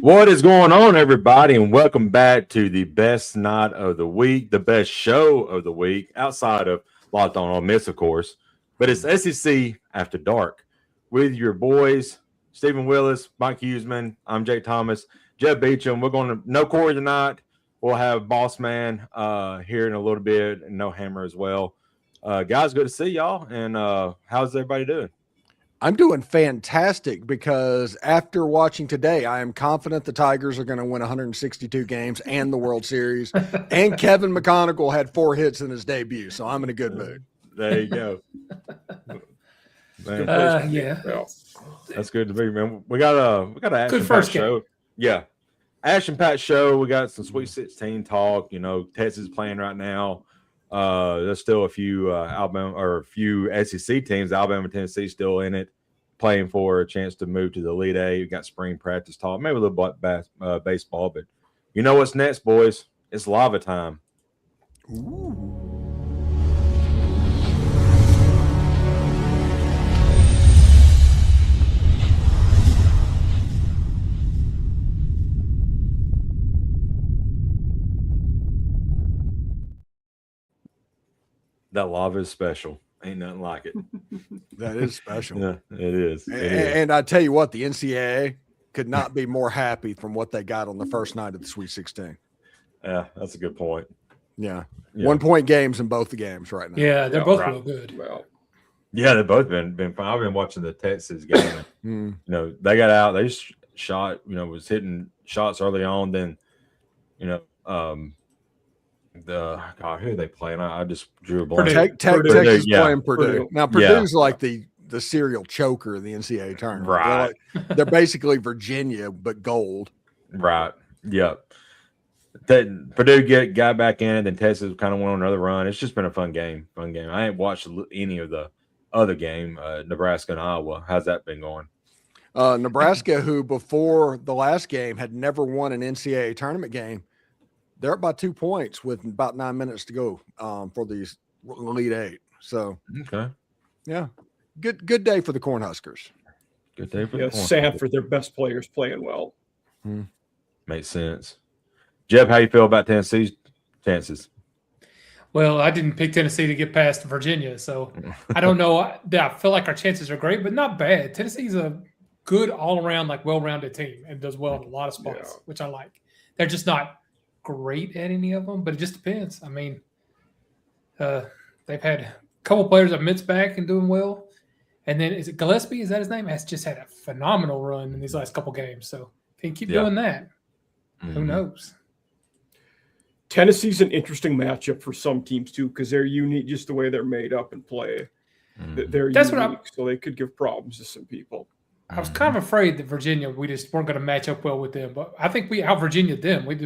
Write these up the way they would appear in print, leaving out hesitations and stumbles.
What is going on, everybody, and welcome back to the best night of the week, the best show of the week, outside of Locked On Ole Miss, of course. But it's SEC After Dark with your boys, Stephen Willis, Mike Huseman. I'm Jake Thomas, Jeff Beecham. We're going to no Corey tonight. We'll have Boss Man here in a little bit, and no Hammer as well. Guys, good to see y'all. And how's everybody doing? I'm doing fantastic because after watching today, I am confident the Tigers are going to win 162 games and the World Series. And Kevin McConaughey had 4 hits in his debut, so I'm in a good mood. There you go. Yeah, that's good to be, man. We got an Ash good and first Pat game. show. Yeah, Ash and Pat show. We got some Sweet 16 talk. You know, Texas is playing right now. There's still a few Alabama or a few SEC teams, Alabama, Tennessee, still in it, playing for a chance to move to the Elite Eight. You got spring practice talk, maybe a little bit baseball, but you know what's next, boys? It's lava time. Ooh. That lava is special. Ain't nothing like it. That is special. Yeah, it is. And I tell you what, the NCAA could not be more happy from what they got on the first night of the Sweet 16. Yeah, that's a good point. Yeah. 1-point games in both the games right now. Yeah, they're both real good. Well, yeah, they've both been fun. I've been watching the Texas game. You know, they got out. They just shot. You know, was hitting shots early on. Then, you know, who are they playing? I just drew a blank. Texas playing Purdue. Now Purdue's like the serial choker of the NCAA tournament. Right. They're basically Virginia but gold. Right. Yep. Purdue got back in, then Texas kind of went on another run. It's just been a fun game. I ain't watched any of the other game, Nebraska and Iowa. How's that been going? Nebraska, who before the last game had never won an NCAA tournament game, they're up by 2 points with about 9 minutes to go for the Elite Eight. So, okay, yeah, good day for the Cornhuskers. Good day for the Cornhuskers. Sanford, their best players playing well. Makes sense. Jeb, how you feel about Tennessee's chances? Well, I didn't pick Tennessee to get past Virginia, so I don't know. I feel like our chances are great, but not bad. Tennessee's a good all-around, like well-rounded team and does well in a lot of spots, which I like. They're just not great at any of them, but it just depends. I mean, they've had a couple players that Mitt's back and doing well, and then is it Gillespie? Is that his name? Has just had a phenomenal run in these last couple games. So if he can keep doing that, who knows? Tennessee's an interesting matchup for some teams too because they're unique, just the way they're made up and play. They're unique, so they could give problems to some people. I was kind of afraid that Virginia, we just weren't going to match up well with them, but I think we out Virginia them. We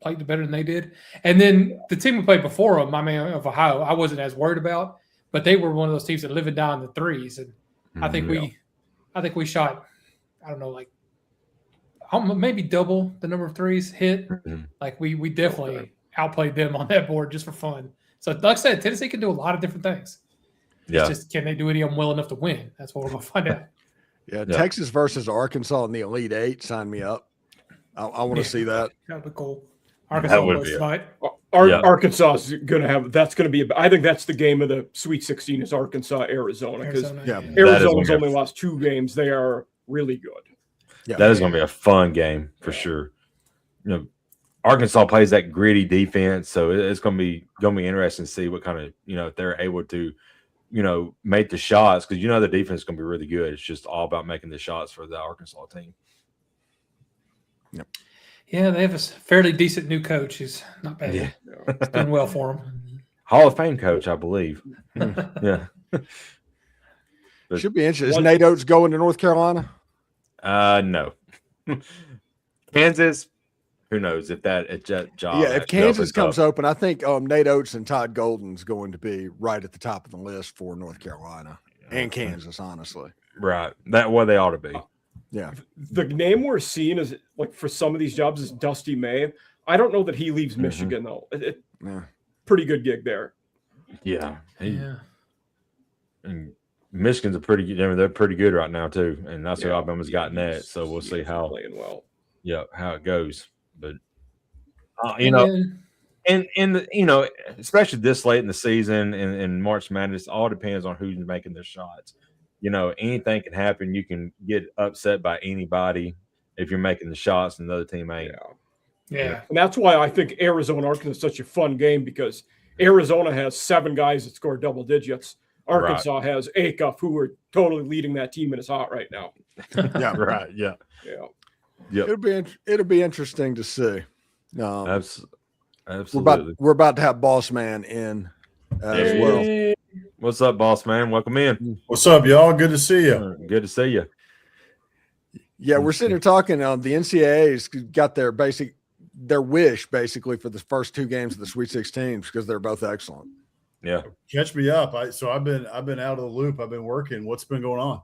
played better than they did. And then the team we played before them, my man of Ohio, I wasn't as worried about, but they were one of those teams that living down the threes. And I think we shot, I don't know, like maybe double the number of threes hit. Like we definitely outplayed them on that board just for fun. So like I said, Tennessee can do a lot of different things. Yeah. It's just, can they do any of them well enough to win? That's what we're going to find out. Yeah, Texas versus Arkansas in the Elite Eight. Sign me up. I want to see that. That would be cool. Arkansas would was be fight. Arkansas is going to have. That's going to be. I think that's the game of the Sweet 16 is Arkansas Arizona because Arizona's only lost 2 games. They are really good. Yeah, that is going to be a fun game for sure. You know, Arkansas plays that gritty defense, so it's going to be interesting to see what kind of if they're able to. Make the shots because the defense is going to be really good. It's just all about making the shots for the Arkansas team. Yep. Yeah, they have a fairly decent new coach. He's not bad. Yeah. It's done well for him. Hall of Fame coach, I believe. Yeah. But should be interesting. Is Nate Oates going to North Carolina? No. Kansas. Who knows if that job? Yeah, if Kansas comes open, I think Nate Oates and Todd Golden's going to be right at the top of the list for North Carolina and Kansas, honestly. Right, that what they ought to be. Yeah, the name we're seeing is like for some of these jobs is Dusty May. I don't know that he leaves Michigan though. Pretty good gig there. Yeah, and Michigan's a pretty good. I mean, they're pretty good right now too, and that's what Alabama's got net. So we'll see how playing well. how it goes. But you know, and you know, especially this late in the season and March Madness, all depends on who's making their shots. You know, anything can happen. You can get upset by anybody if you're making the shots and the other team ain't. Yeah. And that's why I think Arizona-Arkansas is such a fun game, because Arizona has 7 guys that score double digits. Arkansas has Acuff, who are totally leading that team and is hot right now. Yeah, right. Yeah. It'll be interesting to see. Absolutely. We're about to have Boss Man in as well. What's up, Boss Man? Welcome in. What's up, y'all? Good to see you. Good to see you. Yeah, we're sitting here talking. The NCAA's got their wish basically for the first 2 games of the Sweet 16 because they're both excellent. Yeah, catch me up. I've been out of the loop. I've been working. What's been going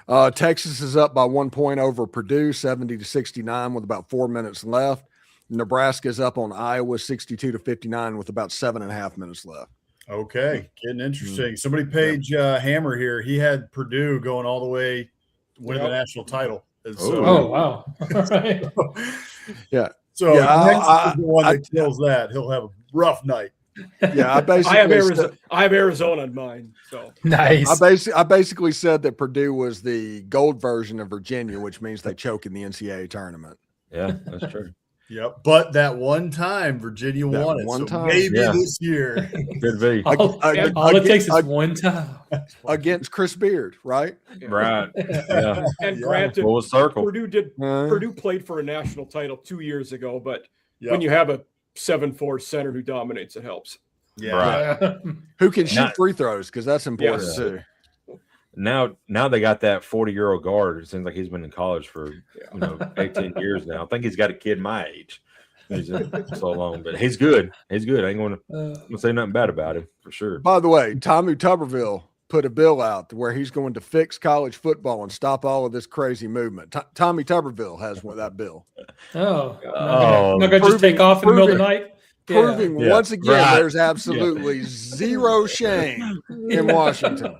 on? Texas is up by 1 point over Purdue, 70-69 with about 4 minutes left. Nebraska is up on Iowa, 62-59 with about 7.5 minutes left. Okay, getting interesting. Somebody page Hammer here. He had Purdue going all the way, winning the national title. So, wow! Yeah. So Texas is the one that kills that. He'll have a rough night. Yeah, I have Arizona in mind. So nice. I basically said that Purdue was the gold version of Virginia, which means they choke in the NCAA tournament. Yeah, that's true. Yep, but that one time Virginia won it. One time, maybe this year. Could be. All it takes is one time against Chris Beard, right? Right. Yeah. And granted, full circle. Purdue played for a national title 2 years ago, but when you have a 7'4" center who dominates, it helps. Yeah. Right. Who can shoot free throws, because that's important too. Now they got that 40-year-old guard. It seems like he's been in college for 18 years now. I think he's got a kid my age. He's so long, but he's good. He's good. I ain't going to say nothing bad about him for sure. By the way, Tommy Tuberville put a bill out where he's going to fix college football and stop all of this crazy movement. Tommy Tuberville has that bill. I'm not going to just take off in the middle of the night. Proving once again there's absolutely zero shame in Washington.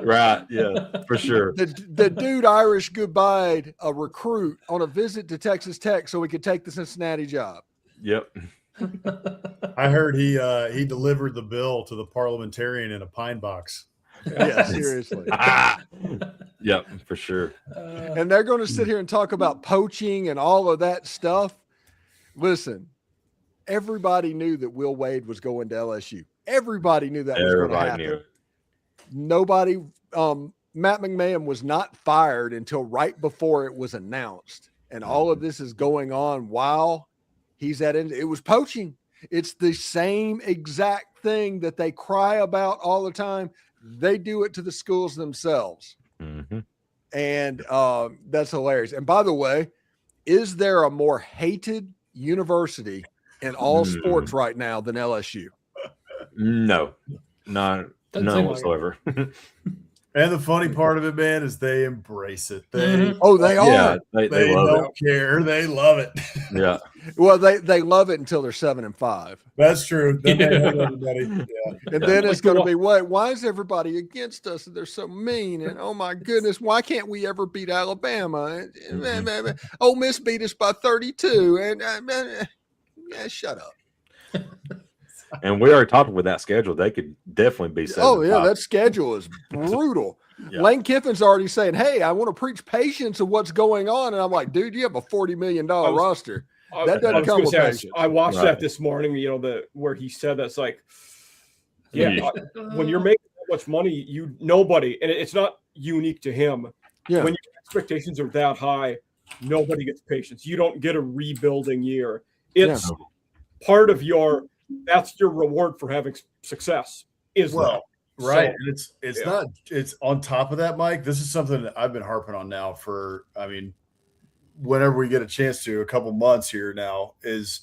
Right, yeah, for sure. The dude Irish goodbye a recruit on a visit to Texas Tech so he could take the Cincinnati job. Yep. I heard he delivered the bill to the parliamentarian in a pine box. Yeah, seriously. Yep, for sure. And they're going to sit here and talk about poaching and all of that stuff. Listen. Everybody knew that Will Wade was going to LSU. Everybody knew that was going to happen. Knew. Nobody, Matt McMahon was not fired until right before it was announced. And all of this is going on while he's it was poaching. It's the same exact thing that they cry about all the time. They do it to the schools themselves. Mm-hmm. And that's hilarious. And by the way, is there a more hated university in all sports right now than LSU? No, none whatsoever. And the funny part of it, man, is they embrace it. They are. Yeah, they don't care. They love it. Yeah. Well, they love it until they're 7-5. That's true. Then they hate everybody. Yeah. And then it's going to be, why is everybody against us? And they're so mean. And oh my goodness, why can't we ever beat Alabama? And Ole Miss beat us by 32. And shut up. And we already talked with that schedule. They could definitely be 7-5. Oh, yeah, that schedule is brutal. Yeah. Lane Kiffin's already saying, hey, I want to preach patience of what's going on. And I'm like, dude, you have a $40 million roster. That doesn't come with patience. I watched that this morning, where he said that's like, when you're making that much money, nobody, and it's not unique to him. Yeah. When your expectations are that high, nobody gets patience. You don't get a rebuilding year. It's part of that's your reward for having success. Right. And it's on top of that, Mike. This is something that I've been harping on now for, whenever we get a chance to, a couple months here now, is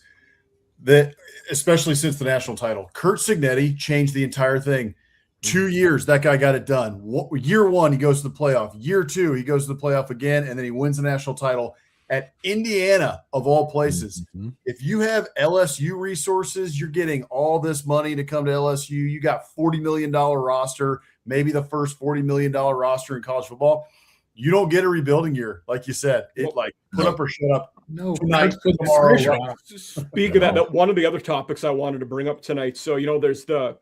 that, especially since the national title, Curt Cignetti changed the entire thing. 2 years, that guy got it done. Year 1, he goes to the playoff. Year 2, he goes to the playoff again, and then he wins the national title at Indiana, of all places. Mm-hmm. If you have LSU resources, you're getting all this money to come to LSU. You got $40 million roster, maybe the first $40 million roster in college football. You don't get a rebuilding year, like you said. Put up or shut up No, tonight, put the tomorrow. pressure on. Speaking of that, one of the other topics I wanted to bring up tonight. So, there's the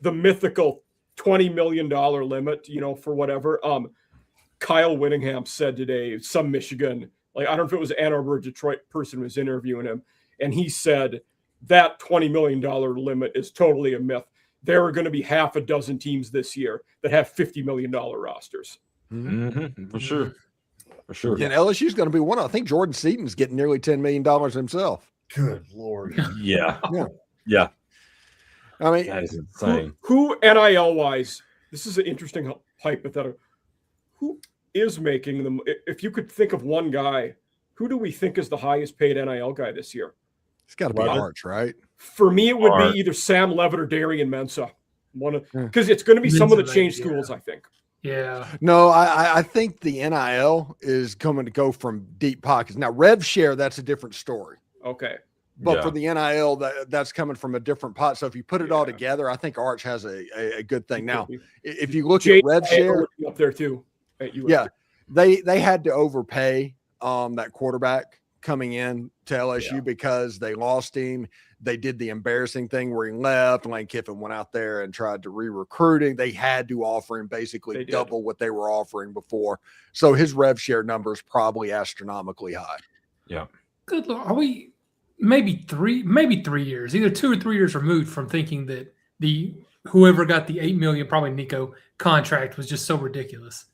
mythical $20 million limit, for whatever. Kyle Whittingham said today, some Michigan, I don't know if it was Ann Arbor or Detroit person was interviewing him, and he said that $20 million limit is totally a myth. There are going to be half a dozen teams this year that have $50 million rosters. Mm-hmm. For sure. For sure. And LSU's going to be one. I think Jordan Seaton's getting nearly $10 million himself. Good Lord. Yeah. Yeah. I mean, That is insane. Who NIL wise, this is an interesting hypothetical. Who is making them? If you could think of one guy, who do we think is the highest paid NIL guy this year? it's got to be Arch, right? For me, it would Art. be either Sam Levitt or Darian Mensah. Because it's going to be some of the change schools, I think. Yeah. No, I think the NIL is coming to go from deep pockets. Now, rev share, that's a different story. Okay. But for the NIL, that's coming from a different pot. So if you put it all together, I think Arch has a good thing. Now, if you look at rev share, up there too. they had to overpay that quarterback coming in to LSU because they lost him. They did the embarrassing thing where he left. Lane Kiffin went out there and tried to re-recruiting. They had to offer him basically double what they were offering before. So his rev share number is probably astronomically high. Yeah. Good Lord. Are we maybe 3 years, either 2 or 3 years removed from thinking that whoever got the $8 million, probably Nico, contract was just so ridiculous?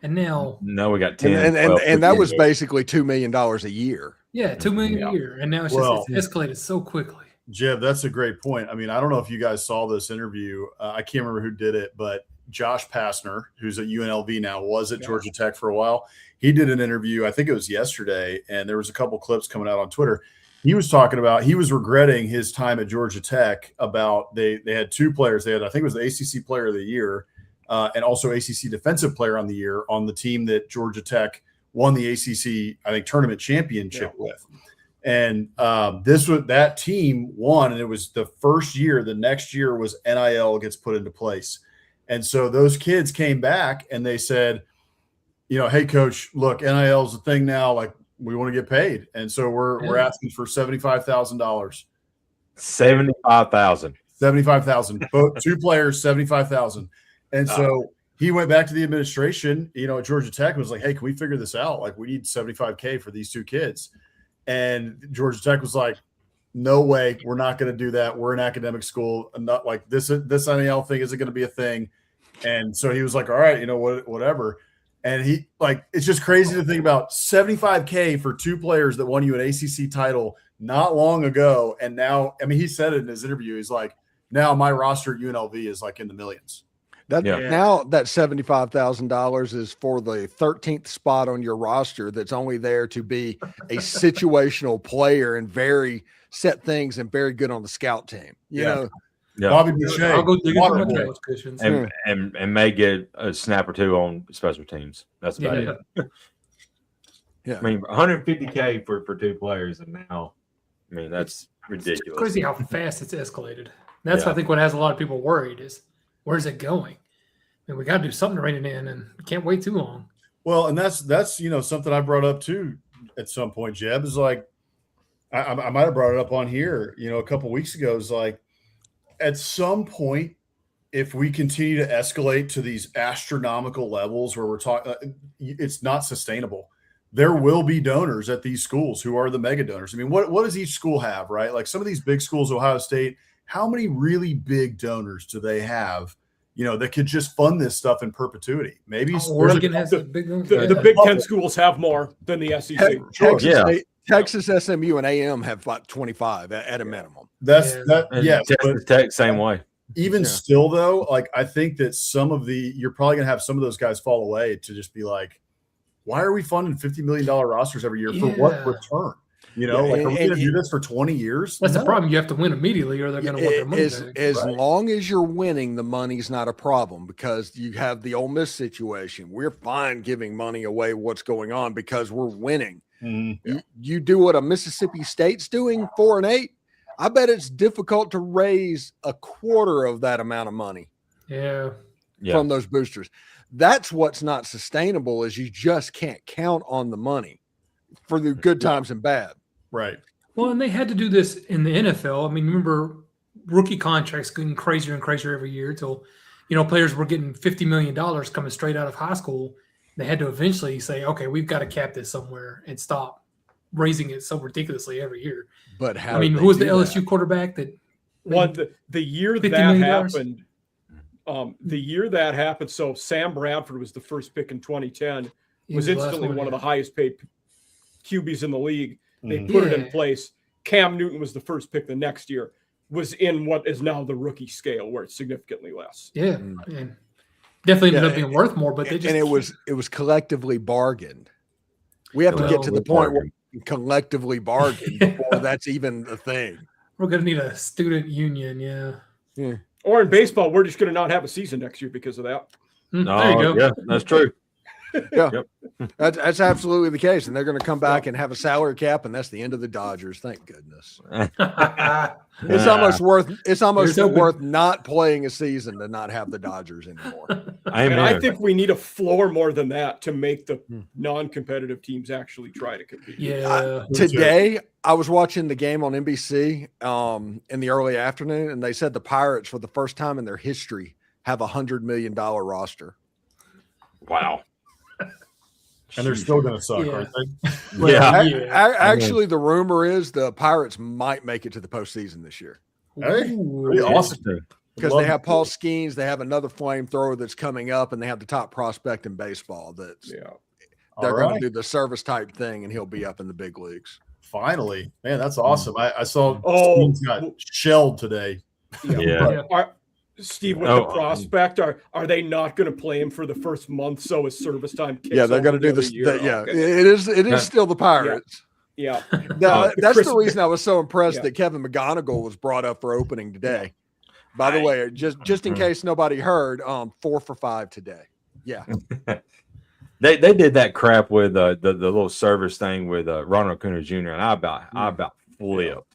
And now we got 10. And that was basically $2 million a year. Yeah, $2 million a year. And now it's escalated so quickly. Jeb, that's a great point. I mean, I don't know if you guys saw this interview. I can't remember who did it, but Josh Pastner, who's at UNLV now, was at Georgia Tech for a while. He did an interview, I think it was yesterday, and there was a couple clips coming out on Twitter. He was talking about, he was regretting his time at Georgia Tech about they had two players. They had, I think it was the ACC Player of the Year and also ACC Defensive Player on the Year on the team that Georgia Tech won the ACC, I think, tournament championship with. And that team won, and it was the first year. The next year was NIL gets put into place. And so those kids came back and they said, hey, coach, look, NIL is a thing now. Like, we want to get paid. And so we're asking for $75,000. 75,000. 75,000. Both two players, 75,000. And so he went back to the administration, at Georgia Tech, and was like, hey, can we figure this out? Like, we need $75K for these two kids. And Georgia Tech was like, no way, we're not going to do that. We're an academic school. And not like this NIL thing isn't going to be a thing. And so he was like, all right, whatever. And he it's just crazy to think about $75K for two players that won you an ACC title not long ago. And now, I mean, he said it in his interview. He's like, now my roster at UNLV is like in the millions. Now that $75,000 is for the 13th spot on your roster that's only there to be a situational player and very set things and very good on the scout team. You know, Bobby Boucher, I'll go dig into my couch cushions. And may get a snap or two on special teams. That's about it. Yeah. I mean, $150K for two players, and now, I mean, that's ridiculous. It's crazy how fast it's escalated. That's I think what has a lot of people worried is, where's it going? I mean, we got to do something to rein it in, and we can't wait too long. Well, and that's something I brought up too at some point, Jeb, is like I might have brought it up on here, a couple of weeks ago, is like at some point, if we continue to escalate to these astronomical levels where we're talking, it's not sustainable. There will be donors at these schools who are the mega donors. I mean, what does each school have, right? Like some of these big schools, Ohio State, how many really big donors do they have, that could just fund this stuff in perpetuity? Maybe Oregon has a big one. The Big Ten schools have more than the SEC. Texas, SMU, and AM have about 25 at a minimum. Texas Tech, same way. Even still, though, like I think that you're probably going to have some of those guys fall away to just be like, why are we funding $50 million rosters every year for what return? Are we going to do this for 20 years? That's the problem. You have to win immediately, or they're going to want their money back. As long as you're winning, the money's not a problem, because you have the Ole Miss situation. We're fine giving money away what's going on because we're winning. Mm-hmm. You do what a Mississippi State's doing, 4-8. I bet it's difficult to raise a quarter of that amount of money. From those boosters. That's what's not sustainable, is you just can't count on the money. for the good times and bad. Right. Well, and they had to do this in the NFL. I mean, remember rookie contracts getting crazier and crazier every year till, players were getting $50 million coming straight out of high school. They had to eventually say, okay, we've got to cap this somewhere and stop raising it so ridiculously every year. But how? who was the LSU quarterback that? The year that happened. The year that happened, so Sam Bradford was the first pick in 2010. Was instantly one of the highest paid QBs in the league. They put it in place. Cam Newton was the first pick the next year. Was in what is now the rookie scale, where it's significantly less. Yeah, definitely ended up being worth more, but it was collectively bargained. We have to get to the point where we collectively bargain before that's even a thing. We're gonna need a student union, yeah. Or in baseball, we're just gonna not have a season next year because of that. There you go. Yeah, that's true. Yeah, that's absolutely the case, and they're going to come back and have a salary cap, and that's the end of the Dodgers. Thank goodness. It's almost worth not playing a season to not have the Dodgers anymore. I think we need a floor more than that to make the non-competitive teams actually try to compete. Yeah. Today, I was watching the game on NBC in the early afternoon, and they said the Pirates, for the first time in their history, have $100 million roster. Wow. And they're still going to suck, aren't they? Actually, the rumor is the Pirates might make it to the postseason this year. Hey, pretty awesome. Because they have Paul Skeens, they have another flamethrower that's coming up, and they have the top prospect in baseball. They're going to do the service type thing, and he'll be up in the big leagues. Finally, man, that's awesome. I saw Skeens got shelled today. Steve, with the prospect, are they not going to play him for the first month so his service time kicks? Yeah, they're going to do this. It is still the Pirates. Yeah. Now, that's the reason I was so impressed that Kevin McGonigal was brought up for opening today. By the way, just in case nobody heard, 4 for 5 today. Yeah. They did that crap with the little service thing with Ronald Acuna Jr. and I about flipped.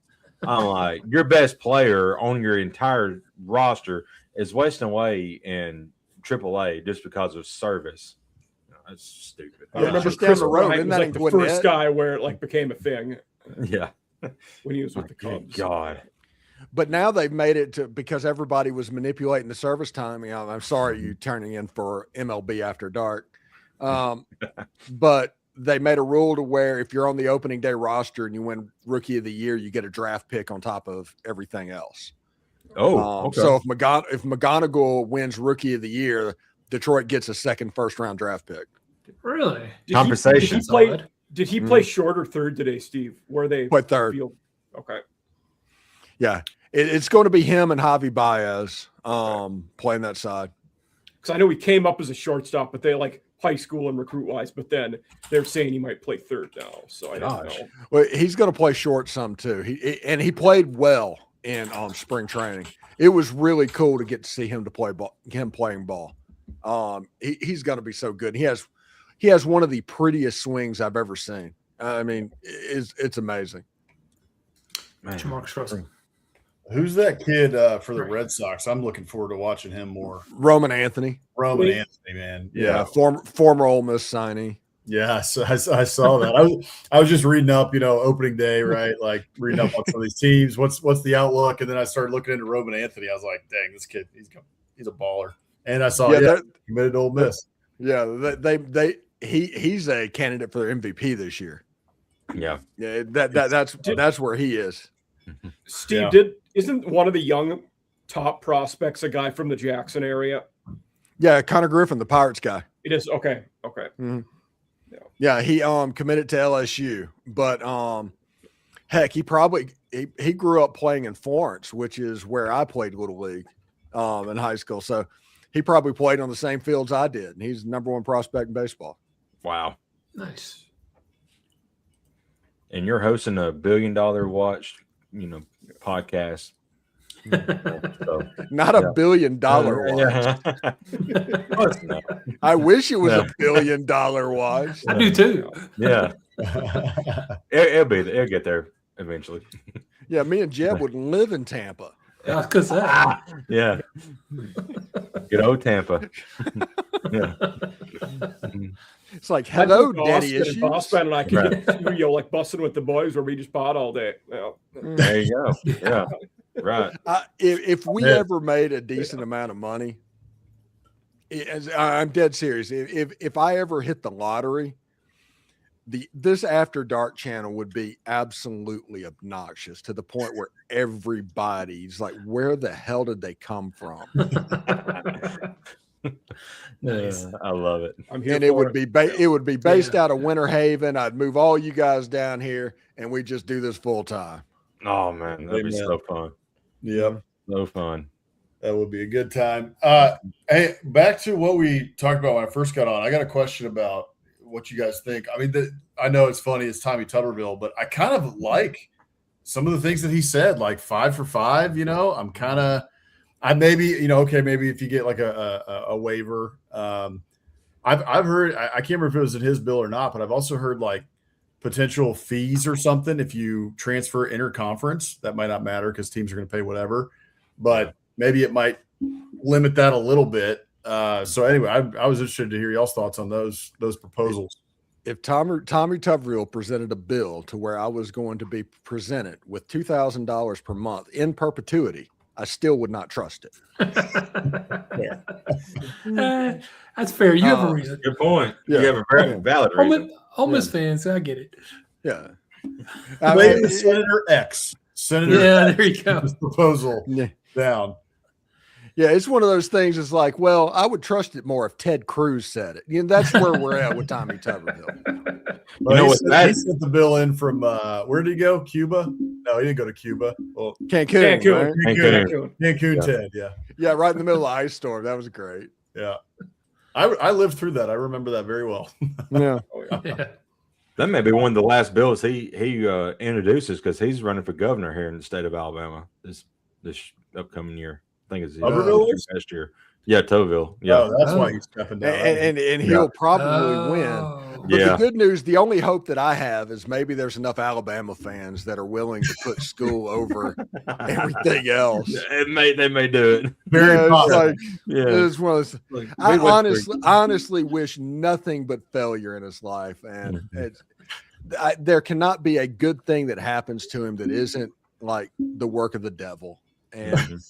I'm like, your best player on your entire roster is wasting away in AAA just because of service. That's stupid. I remember Chris Bryant was like the first guy where it became a thing. Yeah, when he was with the Cubs. God. But now they've made it to, because everybody was manipulating the service time. I'm sorry you turning in for MLB After Dark, but they made a rule to where if you're on the opening day roster and you win Rookie of the Year, you get a draft pick on top of everything else. Okay. So if McGonigal wins Rookie of the Year, Detroit gets a second first-round draft pick. Really? Compensation. Did he play short or third today, Steve? Where they played third? Okay. Yeah, it's going to be him and Javi Baez playing that side. Because I know he came up as a shortstop, but they high school and recruit-wise, but then they're saying he might play third now. So I don't know. Well, he's going to play short some too. He played well in spring training. It was really cool to get to see him playing ball. He's going to be so good. He has one of the prettiest swings I've ever seen. I mean, it's amazing. Marcus Russell. Who's that kid for the Red Sox? I'm looking forward to watching him more. Roman Anthony, man. Yeah, former Ole Miss signee. Yeah, so I saw that. I was just reading up, opening day, right? Like reading up on some of these teams. What's the outlook? And then I started looking into Roman Anthony. I was like, dang, this kid, he's a baller. And I saw committed to Ole Miss. Yeah, he's a candidate for their MVP this year. Yeah, that's where he is. Steve, isn't one of the young top prospects a guy from the Jackson area? Yeah, Connor Griffin, the Pirates guy. It is okay. Mm-hmm. Yeah, he committed to LSU, but heck, he grew up playing in Florence, which is where I played Little League in high school. So he probably played on the same fields I did, and he's the number one prospect in baseball. Wow, nice. And you're hosting a $1 billion watched, podcast. Not $1 billion watch. I wish it was $1 billion watch. I do too. Yeah. It'll get there eventually. Yeah, me and Jeb would live in Tampa. Yeah, because yeah. Good old Tampa. Yeah. It's like, hello, Boston daddy and issues. Boston, and I could get like busting with the boys where we just pot all day. There you go. Yeah, right. If we ever made a decent amount of money, I'm dead serious. If I ever hit the lottery, this After Dark channel would be absolutely obnoxious to the point where everybody's like, where the hell did they come from? Nice. I love it. I'm here And for it would be based out of Winter Haven. I'd move all you guys down here and we just do this full time. Oh man, that'd be so fun. Yep. So fun. That would be a good time. Hey, back to what we talked about when I first got on. I got a question about what you guys think. I mean, I know it's funny, it's Tommy Tuberville, but I kind of like some of the things that he said, like 5 for 5. Maybe if you get like a waiver. I've heard, I can't remember if it was in his bill or not, but I've also heard like potential fees or something if you transfer interconference. That might not matter because teams are going to pay whatever, but maybe it might limit that a little bit. So anyway, I was interested to hear y'all's thoughts on those proposals. If Tommy Tuberville presented a bill to where I was going to be presented with $2,000 per month in perpetuity, I still would not trust it. That's fair. You have a reason. Good point. Yeah. You have a very valid reason. Ole Miss fans, I get it. Yeah. Senator X. Senator Yeah, there you go. X proposal Yeah. down. Yeah, it's one of those things. It's like, well, I would trust it more if Ted Cruz said it. That's where we're at with Tommy Tuberville. Well, he sent the bill in from where did he go? Cuba? No, he didn't go to Cuba. Well, Cancun. Cancun. Cancun, Ted. Yeah, yeah, right in the middle of the ice storm. That was great. yeah. I lived through that. I remember that very well. Yeah. That may be one of the last bills he introduces because he's running for governor here in the state of Alabama this upcoming year. I think it's last year. Yeah, Toville. Yeah, that's why he's stepping down. And he'll probably win. But the good news, the only hope that I have is maybe there's enough Alabama fans that are willing to put school over everything else. They may do it. Very possible. It's one of those, I honestly wish nothing but failure in his life, and there cannot be a good thing that happens to him that isn't like the work of the devil. And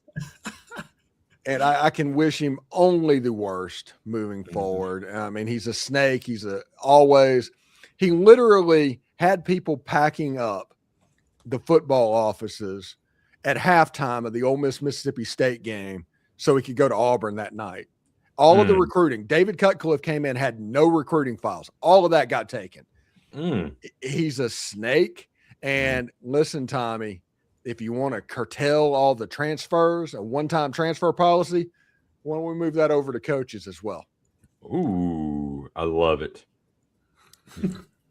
and I can wish him only the worst moving forward. I mean, he's a snake. He literally had people packing up the football offices at halftime of the Ole Miss Mississippi State game so he could go to Auburn that night. All of the recruiting. David Cutcliffe came in, had no recruiting files. All of that got taken. He's a snake. And listen, Tommy, if you want to curtail all the transfers, a one-time transfer policy, why don't we move that over to coaches as well? Ooh, I love it.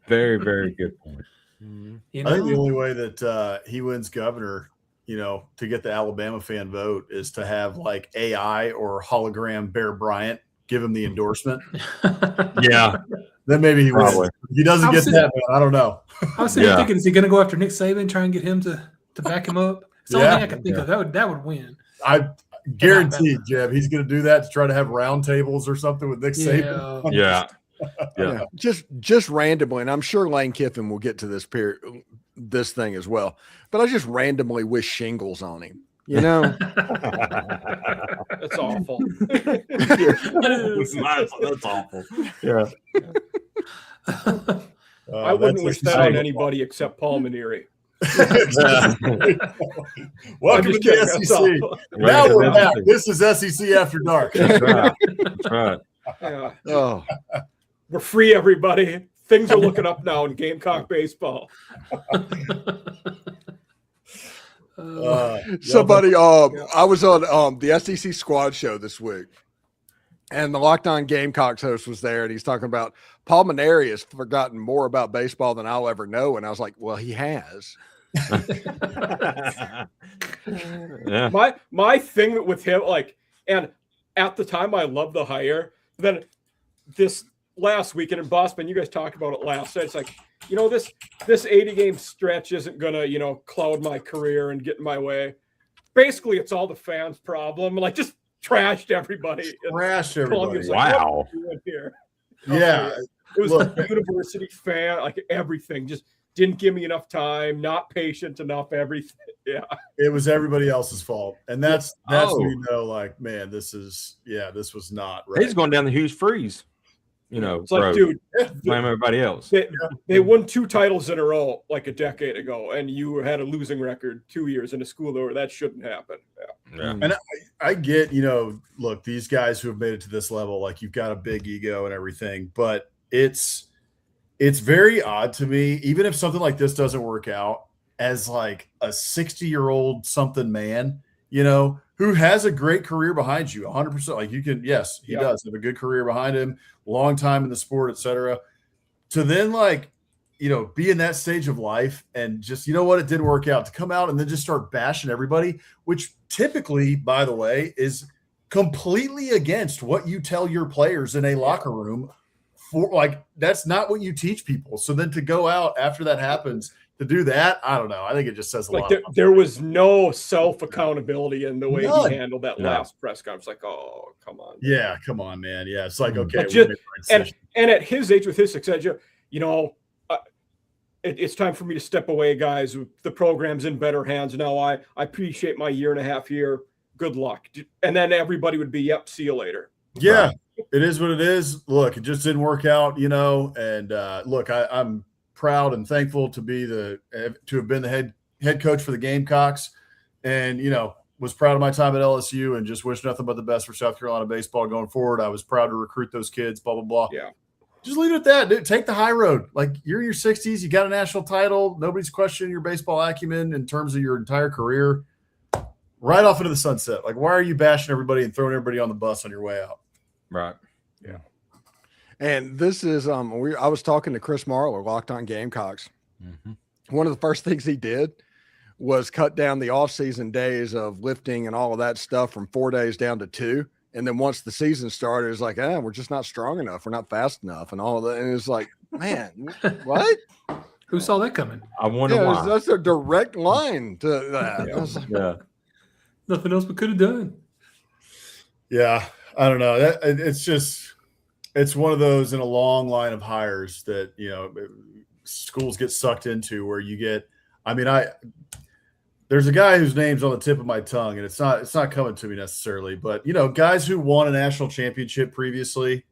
Very, very good point. I think the only way that he wins governor, to get the Alabama fan vote is to have like AI or hologram Bear Bryant give him the endorsement. Yeah. Then maybe he wins. If he doesn't get that, man, I don't know. I was thinking, is he going to go after Nick Saban, try and get him to back him up? It's the only thing I can think of. That would win. I guarantee, Jeb, he's going to do that to try to have round tables or something with Nick Saban. Yeah. Just randomly, and I'm sure Lane Kiffin will get to this thing as well. But I just randomly wish shingles on him. That's awful. That's awful. Yeah. I wouldn't wish that on anybody except Paul Maneri. Welcome to the SEC. Now we're back. This is SEC After Dark. That's right. Yeah. Oh, we're free, everybody. Things are looking up now in Gamecock baseball. Somebody, I was on the SEC Squad show this week, and the Locked On Gamecocks host was there, and he's talking about Paul Maneri has forgotten more about baseball than I'll ever know. And I was like, well, he has. Yeah. My thing with him, and at the time I loved the hire. Then this last weekend in Boston, you guys talked about it last night. It's like, this 80 game stretch isn't gonna, cloud my career and get in my way. Basically, it's all the fans' problem. Just trashed everybody. Trashed everybody. Like, wow. here? Yeah. It was a university fan, like everything. Just didn't give me enough time, not patient enough, everything. Yeah. It was everybody else's fault. And that's when you know, like, man, this was not right. He's going down the Hughes freeze. You know, it's like, dude, blame everybody else. They won 2 titles in a row like a decade ago, and you had a losing record 2 years in a school where that shouldn't happen. Yeah. And I get, look, these guys who have made it to this level, like, you've got a big ego and everything, but it's very odd to me, even if something like this doesn't work out, as like a 60-year-old something man, who has a great career behind you, 100%. Like, you can, yes, he does have a good career behind him, long time in the sport, etc. To then, like, be in that stage of life and just, what, it didn't work out, to come out and then just start bashing everybody, which typically, by the way, is completely against what you tell your players in a locker room. For, like, that's not what you teach people. So then to go out after that happens to do that, I don't know. I think it just says a lot. There was no self-accountability in the way he handled that last press conference. Like, oh, come on. Yeah, come on, man. Yeah, it's like, okay. And at his age, with his success, it's time for me to step away, guys. The program's in better hands now. I appreciate my 1.5 years here. Good luck. And then everybody would be, yep, see you later. Yeah, it is what it is. Look, it just didn't work out, and look, I'm proud and thankful to have been the head coach for the Gamecocks, and was proud of my time at LSU, and just wish nothing but the best for South Carolina baseball going forward. I was proud to recruit those kids, blah blah blah. Yeah, just leave it at that, dude. Take the high road. Like, you're in your 60s, you got a national title, nobody's questioning your baseball acumen in terms of your entire career. Right off into the sunset. Like, why are you bashing everybody and throwing everybody on the bus on your way out? Right. Yeah. And this is I was talking to Chris Marlowe, Locked On Gamecocks. Mm-hmm. One of the first things he did was cut down the off-season days of lifting and all of that stuff from 4 days down to 2. And then once the season started, it's like, we're just not strong enough. We're not fast enough and all of that. And it's like, man, what? Who saw that coming? I wonder why. That's a direct line to that. Yeah. Like, Nothing else we could have done. Yeah, I don't know. It's one of those in a long line of hires that, schools get sucked into, where you get, there's a guy whose name's on the tip of my tongue, and it's not coming to me necessarily, but, guys who won a national championship previously,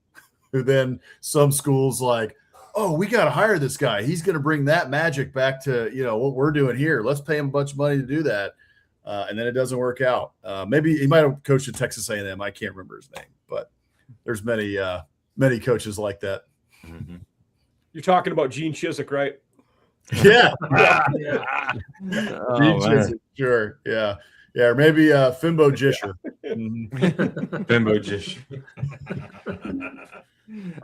who then some schools like, oh, we got to hire this guy. He's going to bring that magic back to, what we're doing here. Let's pay him a bunch of money to do that. And then it doesn't work out. Maybe he might have coached at Texas A&M. I can't remember his name, but there's many coaches like that. Mm-hmm. You're talking about Gene Chizik, right? Yeah. Oh, Chizik, sure. Yeah. Yeah. Or maybe Fimbo Jisher. Bimbo Jish.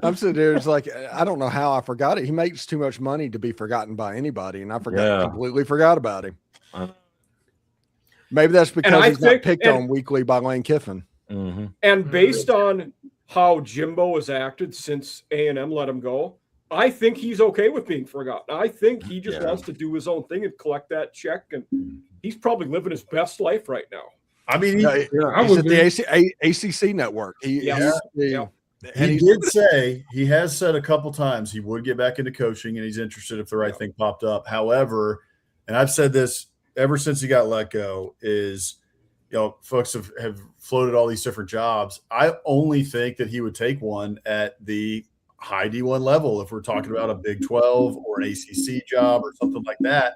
I'm sitting there, it's like, I don't know how I forgot it. He makes too much money to be forgotten by anybody, and I completely forgot about him. Maybe that's because he's not picked on weekly by Lane Kiffin. Mm-hmm. And based on how Jimbo has acted since A&M let him go, I think he's okay with being forgotten. I think he just wants to do his own thing and collect that check, and he's probably living his best life right now. I mean, he's at the ACC network. He has said a couple times he would get back into coaching, and he's interested if the right thing popped up. However, and I've said this ever since he got let go, is, folks have floated all these different jobs. I only think that he would take one at the high D1 level. If we're talking about a Big 12 or an ACC job or something like that,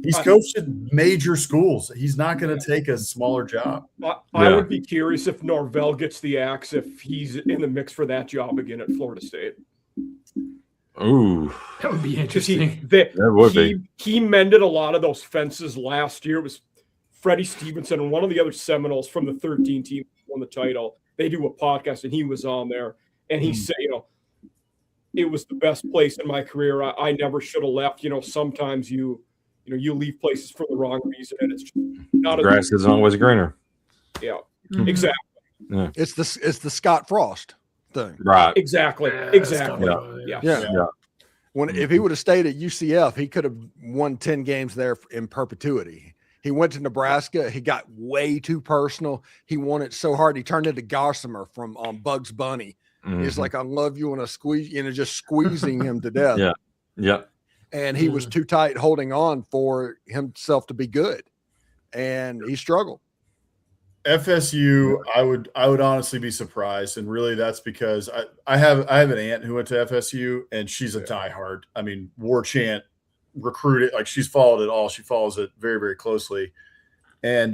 he's coached at major schools. He's not going to take a smaller job. I would be curious if Norvell gets the axe, if he's in the mix for that job again at Florida State. Ooh, that would be interesting. He mended a lot of those fences last year. It was Freddie Stevenson and one of the other Seminoles from the 13 team won the title. They do a podcast, and he was on there, and he said, it was the best place in my career. I never should have left. Sometimes you leave places for the wrong reason, and it's just not. Grass isn't always greener. Yeah, exactly. Yeah. It's the Scott Frost thing, right? Exactly. Yeah. If he would have stayed at UCF, he could have won 10 games there in perpetuity. He went to Nebraska. He got way too personal. He won it so hard he turned into Gossamer from Bugs Bunny. He's like, I love you, and just squeezing him to death. Yeah. Yeah. And he was too tight holding on for himself to be good. And he struggled. FSU, I would honestly be surprised, and really that's because I have an aunt who went to FSU, and she's a diehard. I mean, War Chant recruited, like she's followed it all. She follows it very, very closely, and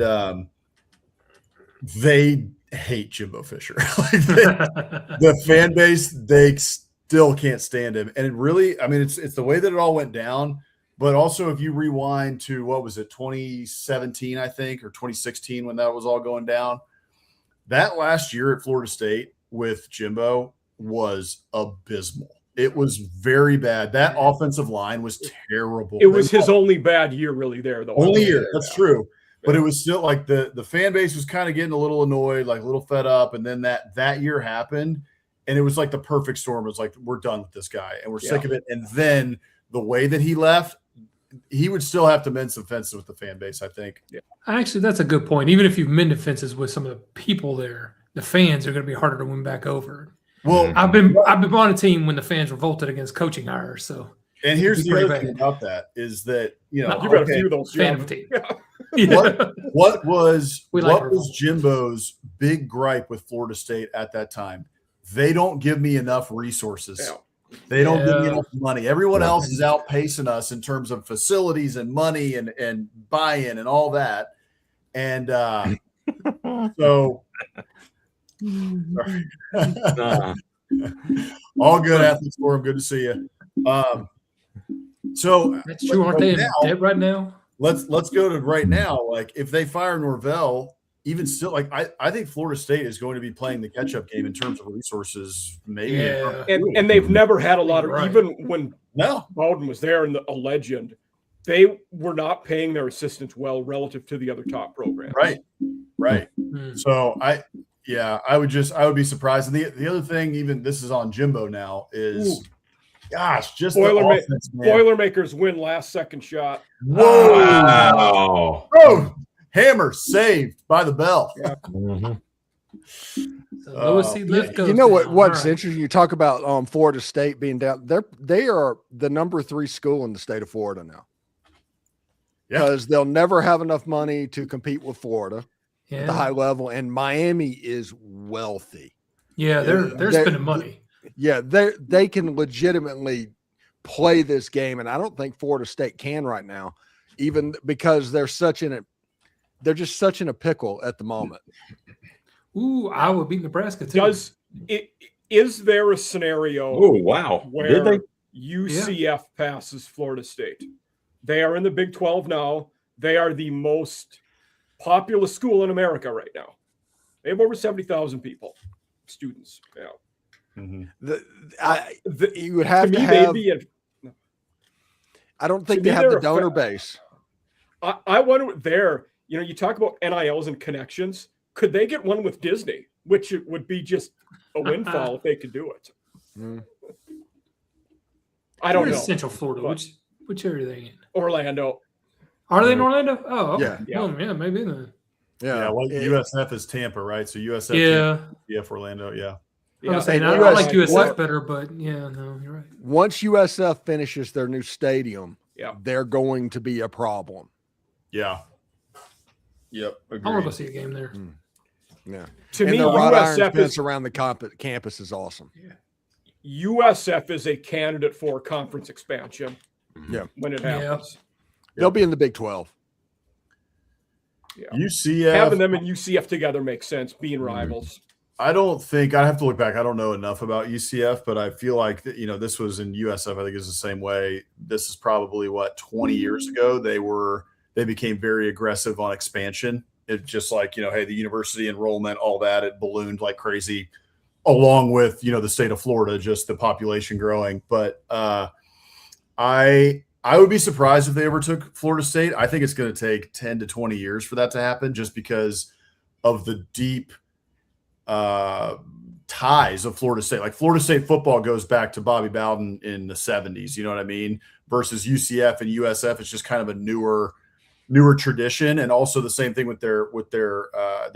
they hate Jimbo Fisher. The fan base, they still can't stand him, and it really, I mean, it's the way that it all went down. But also, if you rewind to, what was it, 2017, I think, or 2016, when that was all going down, that last year at Florida State with Jimbo was abysmal. It was very bad. That offensive line was terrible. It was his only bad year, really, there, though. Only year, that's true. But it was still like the fan base was kind of getting a little annoyed, like a little fed up. And then that year happened, and it was like the perfect storm. It was like, we're done with this guy, and we're sick of it. And then the way that he left, he would still have to mend some fences with the fan base, I think. Yeah. Actually, that's a good point. Even if you've mended fences with some of the people there, the fans are going to be harder to win back over. Well, I've been on a team when the fans revolted against coaching hires. So, and here's the other thing about that is that, you know, you've got a few of those. Fan of team. What was Jimbo's big gripe with Florida State at that time? They don't give me enough resources. Yeah. They don't give me enough money. Everyone else is outpacing us in terms of facilities and money and buy-in and all that. And so all good athletes for him. Good to see you. So that's true. Aren't they dead right now? Let's go to right now. Like, if they fire Norvell, even still, like I think Florida State is going to be playing the catch-up game in terms of resources. Maybe, and they've never had a lot of even when Bowden was there and a legend, they were not paying their assistants well relative to the other top programs. Right. So I would be surprised. And the other thing, even this is on Jimbo now, is just Boilermakers win last second shot. Whoa! Wow. Bro, hammer saved by the bell. Yeah. You know what's interesting? You talk about Florida State being down. They are the number 3 school in the state of Florida now. Because they'll never have enough money to compete with Florida at the high level, and Miami is wealthy. Yeah, they're spending money. Yeah, they can legitimately play this game, and I don't think Florida State can right now, even because they're just such in a pickle at the moment. Ooh, Iowa beat Nebraska too. Is there a scenario? Oh wow! Where UCF passes Florida State? They are in the Big 12 now. They are the most populous school in America right now. They have over 70,000 students. Yeah. Mm-hmm. You would have to have. I don't think they have the donor base. I wonder there. You know, you talk about NILs and connections. Could they get one with Disney, which would be just a windfall if they could do it? I don't know. Central Florida. Which area are they in? Orlando. Are they in Orlando? Oh, okay. Yeah. Well, yeah, maybe then. Yeah. Well, USF is Tampa, right? So USF. Yeah. Orlando. Yeah. I was saying, I like USF better, but no, you're right. Once USF finishes their new stadium, they're going to be a problem. Yeah. Yep. I want to go see a game there. Yeah. To me, the wrought iron USF fence around the campus is awesome. Yeah. USF is a candidate for conference expansion. Yeah. When it happens. They'll be in the Big 12. Yeah. UCF. Having them and UCF together makes sense, being rivals. I don't think I have to look back. I don't know enough about UCF, but I feel like this was in USF. I think it's the same way. This is probably 20 years ago. They became very aggressive on expansion. It's just like, hey, the university enrollment, all that, it ballooned like crazy, along with the state of Florida, just the population growing. But I would be surprised if they ever took Florida State. I think it's going to take 10 to 20 years for that to happen, just because of the deep ties of Florida State. Like, Florida State football goes back to Bobby Bowden in the 70s, you know what I mean? Versus UCF and USF, it's just kind of a newer newer tradition, and also the same thing with their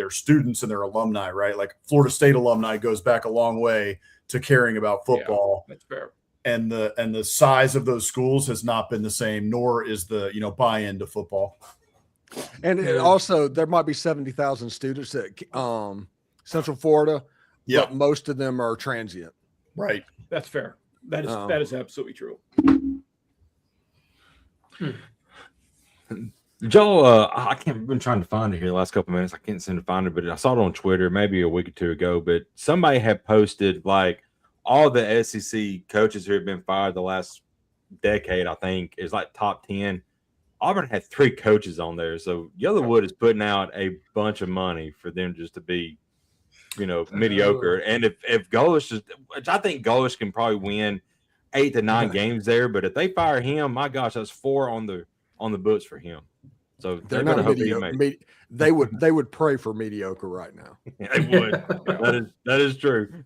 students and their alumni, right? Like Florida State alumni goes back a long way to caring about football. Yeah, that's fair. And the size of those schools has not been the same, nor is the buy-in to football. And also, there might be 70,000 students at Central Florida, but most of them are transient. Right. That's fair. That is absolutely true. Joel, I've been trying to find it here the last couple of minutes. I can't seem to find it, but I saw it on Twitter maybe a week or two ago. But somebody had posted like all the SEC coaches who have been fired the last decade, I think, is like top 10. Auburn had 3 coaches on there. So Yellowwood is putting out a bunch of money for them just to be, mediocre. And if Golish is, which I think Golish can probably win 8 to 9 games there, but if they fire him, my gosh, that's 4 on the books for him. So they're not mediocre. They would pray for mediocre right now. They would. That is true.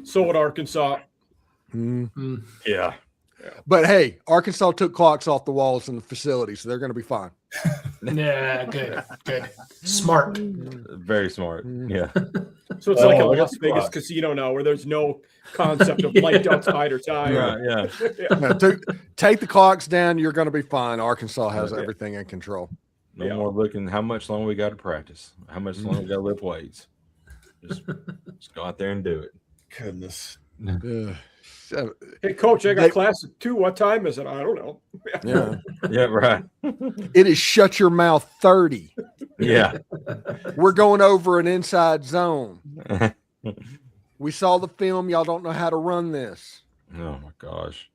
So would Arkansas. Mm-hmm. Yeah. But hey, Arkansas took clocks off the walls in the facility, so they're going to be fine. Yeah, good. Smart. Very smart. Yeah. So it's like a Las Vegas casino now where there's no concept of light outside or time. Right, yeah. No, take the clocks down. You're going to be fine. Arkansas has everything in control. No more looking how much longer we got to practice, how much longer we got to lift weights. Just go out there and do it. Goodness. Hey, Coach, I got class at 2. What time is it? I don't know. Yeah. Yeah, right. It is shut your mouth 30. Yeah. We're going over an inside zone. We saw the film. Y'all don't know how to run this. Oh my gosh.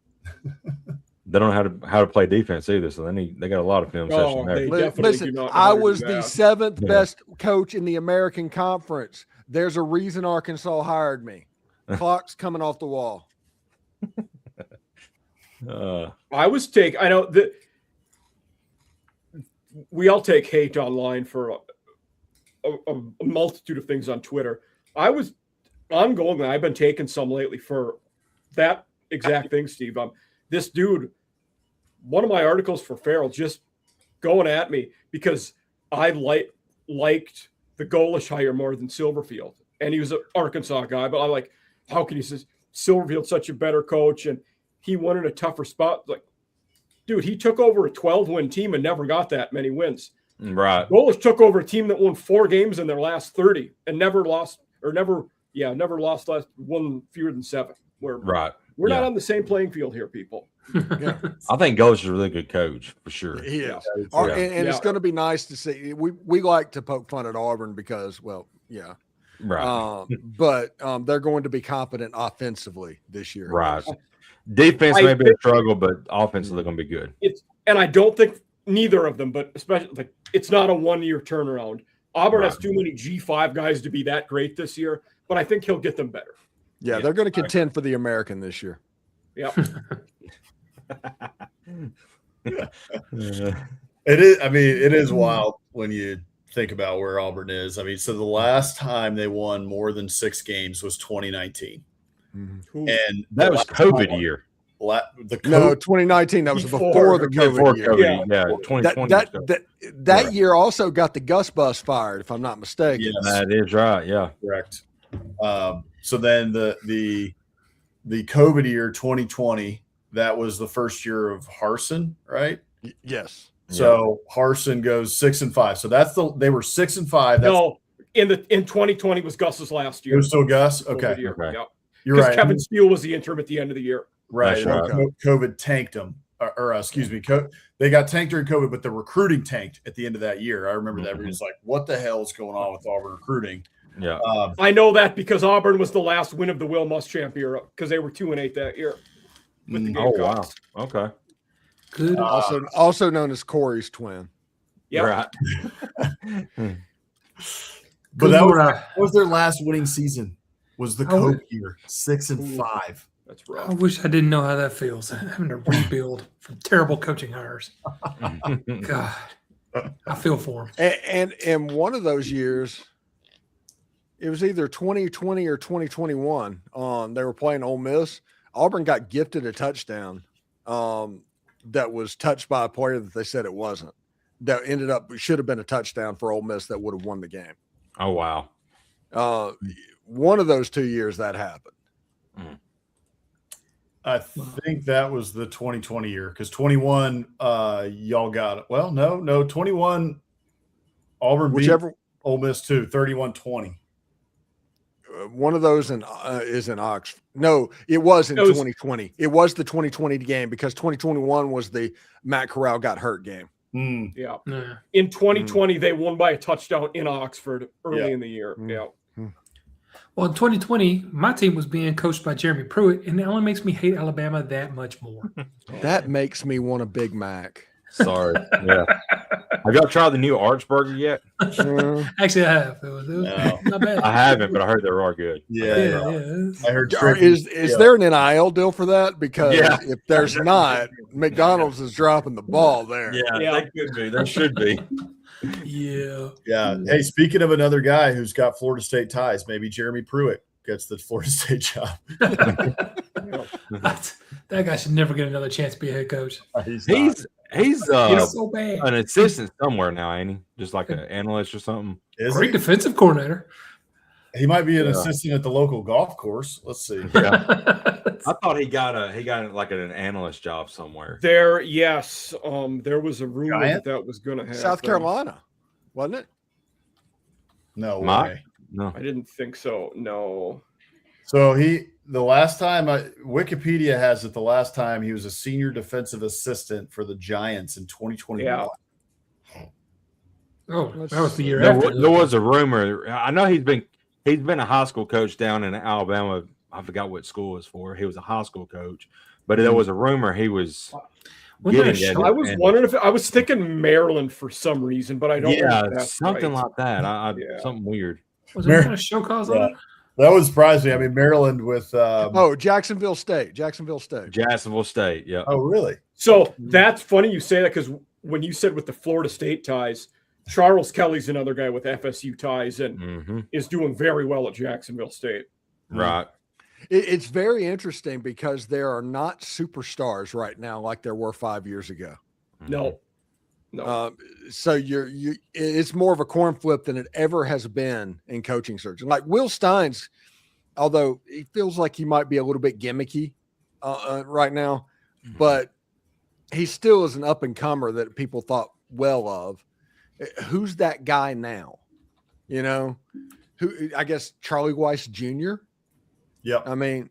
They don't know how to play defense either, so they got a lot of film session there. Listen, I was the 7th best coach in the American Conference. There's a reason Arkansas hired me. Clock's coming off the wall. I know that we all take hate online for a multitude of things on Twitter. I'm going. I've been taking some lately for that exact thing, Steve. This dude, one of my articles for Farrell, just going at me because I liked the Golish hire more than Silverfield, and he was an Arkansas guy. But I like, how can you say Silverfield's such a better coach and he won in a tougher spot? Like, dude, he took over a 12-win team and never got that many wins. Right. Golish took over a team that won 4 games in their last 30 and never lost less, won fewer than 7. We're not on the same playing field here, people. Yeah. I think Golish is a really good coach for sure. He is. And it's going to be nice to see. We like to poke fun at Auburn because, right. But they're going to be competent offensively this year. Right. Defense may be a struggle, but offensively they're going to be good. And I don't think neither of them, but especially it's not a 1-year turnaround. Auburn has too many G5 guys to be that great this year, but I think he'll get them better. Yeah, they're going to contend for the American this year. Yeah. It is. I mean, it is wild when you think about where Auburn is. I mean, so the last time they won more than 6 games was 2019. Mm-hmm. And that was COVID year. No, 2019. That was before the COVID year. Yeah, 2020. That year also got the Gus Bus fired, if I'm not mistaken. Yes. That is right. Yeah, correct. So then the COVID year 2020, that was the first year of Harsin, right? Yes. So Harsin goes 6-5. So they were 6-5. No, in 2020 was Gus's last year. It was still Gus. Okay. Okay. Yep. You're right. Kevin Steele was the interim at the end of the year. Right. COVID tanked them. They got tanked during COVID, but the recruiting tanked at the end of that year. I remember that. Everyone's like, what the hell is going on with Auburn recruiting? Yeah. I know that because Auburn was the last win of the Will Muschamp era because they were 2-8 that year. Oh, wow. Okay. Good. Also known as Corey's twin. Yeah. Right. But that was their last winning season. Was the COVID year 6-5? That's rough. I wish I didn't know how that feels, having to rebuild from terrible coaching hires. God, I feel for them. And one of those years, it was either 2020 or 2021. They were playing Ole Miss. Auburn got gifted a touchdown that was touched by a player that they said it wasn't. that ended up should have been a touchdown for Ole Miss that would have won the game. Oh wow. One of those 2 years that happened. I think that was the 2020 year because 21, y'all got it. Well, no, 21, Auburn beat Ole Miss too, 31-20. One of those is in Oxford. No, it was in 2020. It was the 2020 game because 2021 was the Matt Corral got hurt game. Yeah. In 2020, they won by a touchdown in Oxford early in the year. Yeah. Well, in 2020, my team was being coached by Jeremy Pruitt, and it only makes me hate Alabama that much more. That makes me want a Big Mac. Sorry. Yeah. Have y'all tried the new Archburger yet? Actually, I have. It was not bad. I haven't, but I heard they are good. Yeah. I heard. Is there an NIL deal for that? Because if there's not, McDonald's is dropping the ball there. Yeah, they could be. There should be. Yeah. Hey, speaking of another guy who's got Florida State ties, maybe Jeremy Pruitt gets the Florida State job. That guy should never get another chance to be a head coach. He's so bad. An assistant somewhere now, ain't he? Just like an analyst or something. Great defensive coordinator. He might be an assistant at the local golf course. Let's see. Yeah. I thought he got like an analyst job somewhere. There was a rumor that was going to happen. South Carolina, wasn't it? No way. No, I didn't think so. No. So the last time Wikipedia has it, the last time he was a senior defensive assistant for the Giants in 2021. Yeah. Oh, that was the year after. There was a rumor. I know he's been a high school coach down in Alabama. I forgot what school it was for. He was a high school coach, but there was a rumor he was. I was wondering if I was thinking Maryland for some reason, but I don't. Yeah, something like that. Something weird. Was there kind of show cause on it? That would surprise me. I mean, Maryland with Jacksonville State. Yeah. Oh, really? So that's funny you say that because when you said with the Florida State ties, Charles Kelly's another guy with FSU ties and is doing very well at Jacksonville State. Right. It's very interesting because there are not superstars right now like there were 5 years ago. No. So it's more of a coin flip than it ever has been in coaching search. Like Will Steins, although he feels like he might be a little bit gimmicky right now, but he still is an up and comer that people thought well of. Who's that guy now? You know, who I guess Charlie Weiss Jr. Yeah. I mean,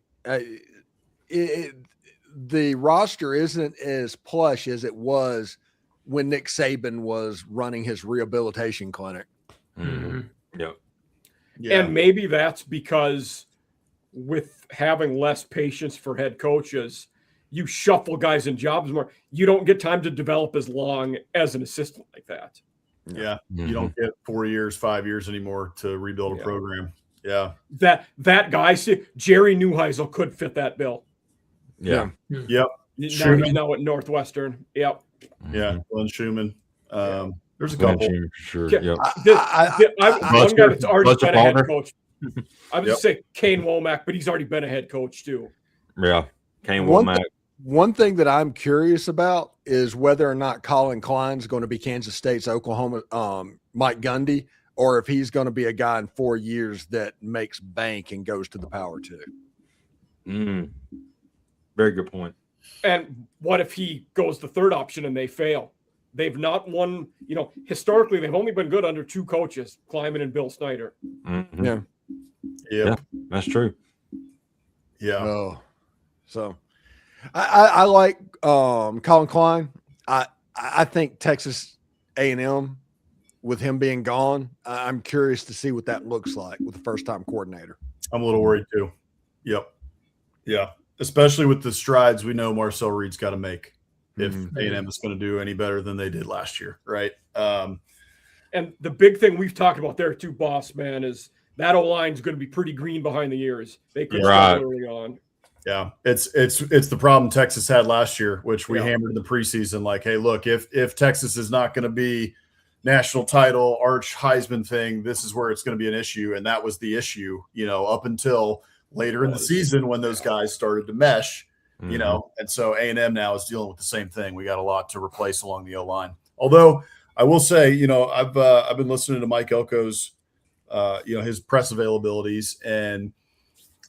the roster isn't as plush as it was when Nick Saban was running his rehabilitation clinic. Yep. Yeah. And maybe that's because with having less patience for head coaches, you shuffle guys in jobs more. You don't get time to develop as long as an assistant like that. Yeah. You don't get 4 years, 5 years anymore to rebuild a program. Yeah. That guy, Jerry Neuheisel could fit that bill. Yeah. Yep. Now at Northwestern. Yep. Yeah. Glenn Schumann. There's a couple. For sure. One guy that's already been a head coach. I would just say Kane Womack, but he's already been a head coach too. Yeah. Kane Womack. One thing that I'm curious about is whether or not Colin Klein's going to be Kansas State's Oklahoma Mike Gundy, or if he's going to be a guy in 4 years that makes bank and goes to the Power Two. Very good point. And what if he goes the third option and they fail? They've not won, historically, they've only been good under two coaches, Kleiman and Bill Snyder. Yeah, that's true. Yeah. So I like Colin Klein. I think Texas A&M, with him being gone, I'm curious to see what that looks like with the first-time coordinator. I'm a little worried too. Yep. Yeah. Especially with the strides we know Marcel Reed's got to make if A&M is going to do any better than they did last year, right? And the big thing we've talked about there too, boss man, is that O-line is going to be pretty green behind the ears. They could start early on. Yeah, it's the problem Texas had last year, which we hammered in the preseason. Like, hey, look, if Texas is not going to be national title, arch Heisman thing, this is where it's going to be an issue, and that was the issue, up until later in the season when those guys started to mesh, and so A&M now is dealing with the same thing. We got a lot to replace along the O-line. Although I will say, I've been listening to Mike Elko's, his press availabilities, and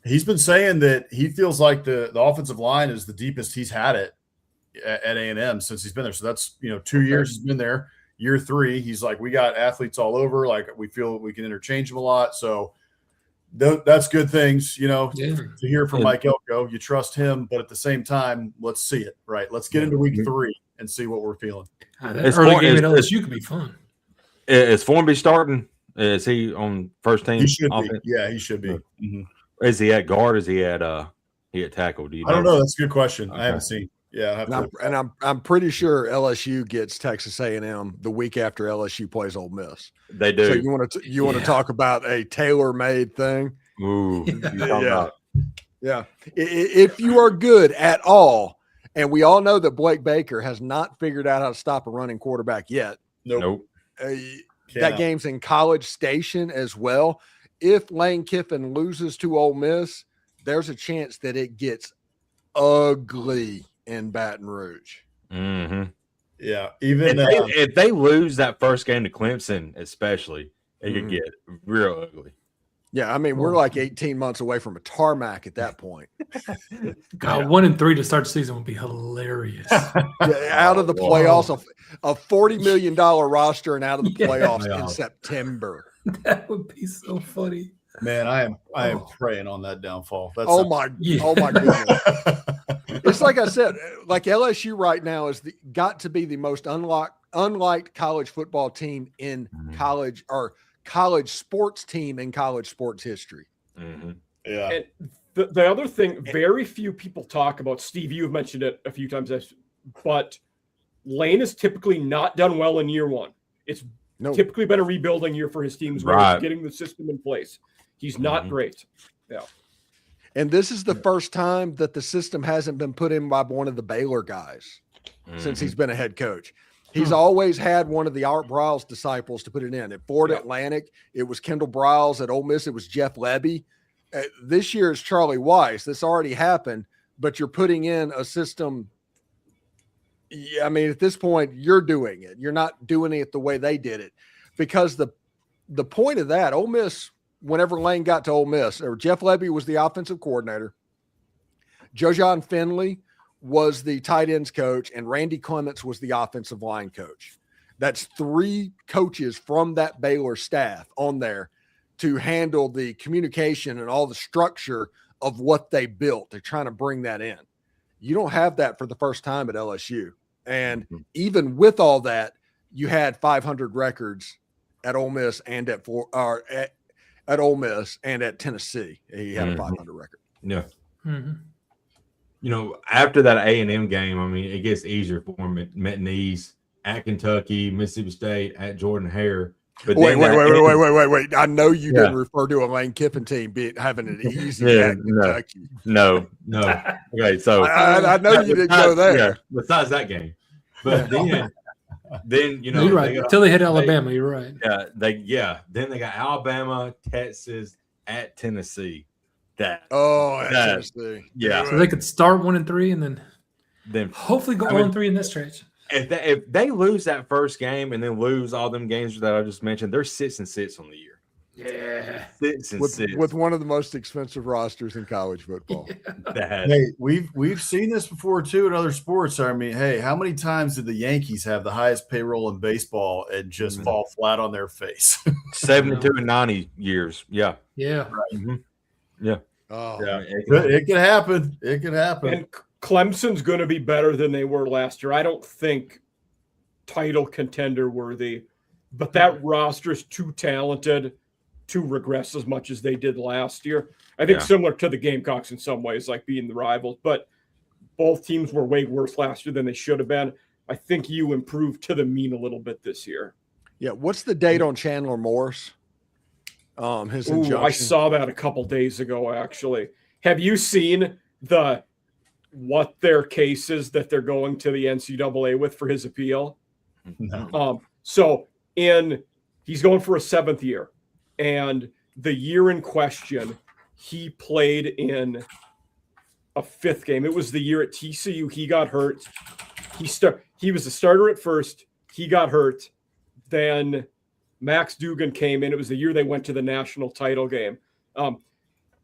he's been saying that he feels like the offensive line is the deepest he's had it at A&M since he's been there. So that's 2 years he's been there. Year 3, he's like, we got athletes all over. Like, we feel we can interchange them a lot. So that's good things, to hear from Mike Elko. You trust him, but at the same time, let's see it, right? Let's get into week 3 and see what we're feeling. That early game at LSU could be fun. Is Formby starting? Is he on first team? He should be. Yeah, he should be. Mm-hmm. Is he at guard? Is he at tackle? Do you know? I don't know. That's a good question. Okay. I haven't seen. Yeah, I'm pretty sure LSU gets Texas A&M the week after LSU plays Ole Miss. They do. So you want to talk about a tailor-made thing? Ooh, yeah. If you are good at all, and we all know that Blake Baker has not figured out how to stop a running quarterback yet. Nope. That game's in College Station as well. If Lane Kiffin loses to Ole Miss, there's a chance that it gets ugly in Baton Rouge. Mm-hmm. Yeah, even if they lose that first game to Clemson, especially, it could get real ugly. Yeah, I mean, we're like 18 months away from a tarmac at that point. God, 1-3 to start the season would be hilarious. Out of the playoffs, a $40 million roster and out of the playoffs in September. That would be so funny. Man, I am praying on that downfall. Oh my goodness. It's like I said, like LSU right now is got to be the most unliked college football team in college, or college sports team in college sports history. Mm-hmm. Yeah. And the other thing, very few people talk about, Steve, you've mentioned it a few times, but Lane has typically not done well in year 1. It's typically been a rebuilding year for his teams, where he's getting the system in place. He's not great. Yeah. And this is the first time that the system hasn't been put in by one of the Baylor guys since he's been a head coach. He's always had one of the Art Briles disciples to put it in. At Florida Atlantic, it was Kendall Briles. At Ole Miss, it was Jeff Lebby. This year is Charlie Weiss. This already happened, but you're putting in a system. Yeah, I mean, at this point, you're doing it. You're not doing it the way they did it, because the point of that, Ole Miss, whenever Lane got to Ole Miss, or Jeff Lebby was the offensive coordinator, Jojon Finley was the tight ends coach, and Randy Clements was the offensive line coach. That's 3 coaches from that Baylor staff on there to handle the communication and all the structure of what they built. They're trying to bring that in. You don't have that for the first time at LSU. And even with all that, you had 500 records at Ole Miss and at Ole Miss and at Tennessee. He had a 500 record. Yeah. After that A&M game, I mean, it gets easier for him at Metnese, at Kentucky, Mississippi State, at Jordan Hare. But wait. I know you didn't refer to a Lane Kiffin team having it easy at Kentucky. No. Okay, so I know you didn't go there. Yeah, besides that game. But then you're right. Until they hit Alabama, you're right. Then they got Alabama, Texas, at Tennessee. Tennessee. Yeah. So they could start 1-3 and then hopefully go 1-3 in this stretch. If they lose that first game and then lose all them games that I just mentioned, they're 6-6 on the year. Yeah. 6-6 with one of the most expensive rosters in college football. Hey, we've seen this before too in other sports. I mean, hey, how many times did the Yankees have the highest payroll in baseball and just fall flat on their face? 72 and 90 years. Yeah. Yeah. Right. Yeah. Oh, yeah. It can happen. It can happen. And Clemson's going to be better than they were last year. I don't think title contender worthy, but that roster is too talented to regress as much as they did last year. I think similar to the Gamecocks in some ways, like being the rivals, but both teams were way worse last year than they should have been. I think you improved to the mean a little bit this year. Yeah. What's the date on Chandler Morris? His injunction. I saw that a couple days ago, actually. Have you seen what their case is that they're going to the NCAA with for his appeal? No. So he's going for a 7th year, and the year in question, he played in a 5th game. It was the year at TCU. He got hurt. He was a starter at first. He got hurt. then Max Dugan came in. It was the year they went to the national title game.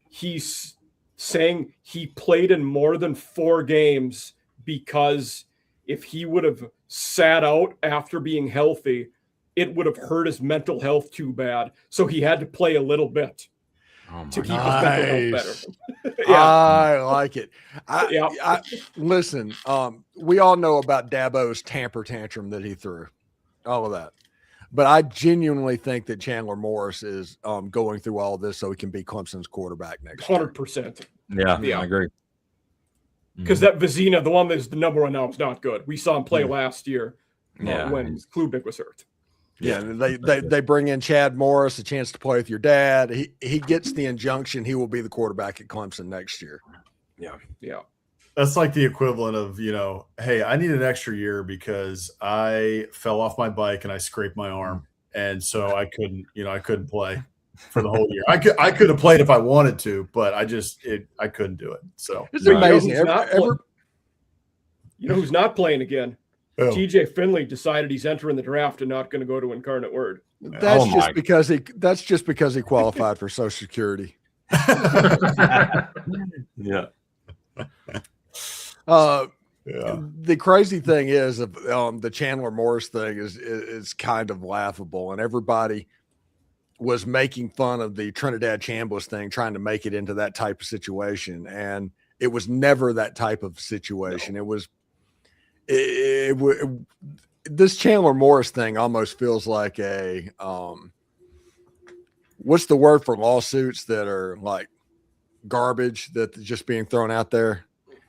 He's saying he played in more than 4 games because if he would have sat out after being healthy, it would have hurt his mental health too bad. So he had to play a little bit to keep his mental health better. Yeah. I like it. Listen, we all know about Dabo's temper tantrum that he threw, all of that. But I genuinely think that Chandler Morris is going through all of this so he can be Clemson's quarterback next year. 100%. Yeah, I agree. Because that Vizina, the one that's the number 1 now, is not good. We saw him play last year when Klubnik was hurt. Yeah, they bring in Chad Morris, a chance to play with your dad. He gets the injunction he will be the quarterback at Clemson next year. Yeah. That's like the equivalent of, hey, I need an extra year because I fell off my bike and I scraped my arm. And so I couldn't play for the whole year. I could have played if I wanted to, but I couldn't do it. So it's amazing. You know who's not playing again? Oh. TJ Finley decided he's entering the draft and not going to go to Incarnate Word. That's just because he qualified for Social Security. Yeah. The crazy thing is the Chandler Morris thing is kind of laughable, and everybody was making fun of the Trinidad Chambliss thing, trying to make it into that type of situation, and it was never that type of situation. No. This Chandler Morris thing almost feels like a what's the word for lawsuits that are like garbage that's just being thrown out there?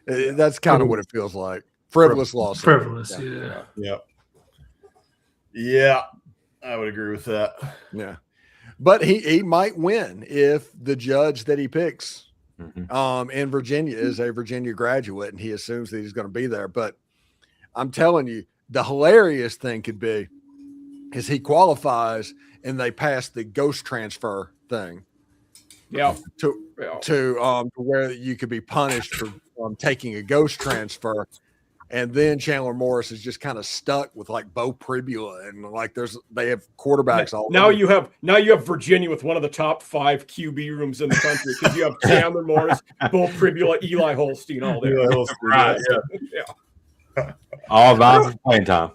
That's kind of what it feels like. Frivolous lawsuit. Frivolous, yeah. I would agree with that. Yeah. But he might win if the judge that he picks in Virginia is a Virginia graduate and he assumes that he's going to be there. But I'm telling you, the hilarious thing could be is he qualifies and they pass the ghost transfer thing. Yeah. To where you could be punished for taking a ghost transfer. And then Chandler Morris is just kind of stuck with like Bo Pribula and like they have quarterbacks all now you have Virginia with one of the top 5 QB rooms in the country because you have Chandler Morris, Bo Pribula, Eli Holstein, all there. Right, all about playing time.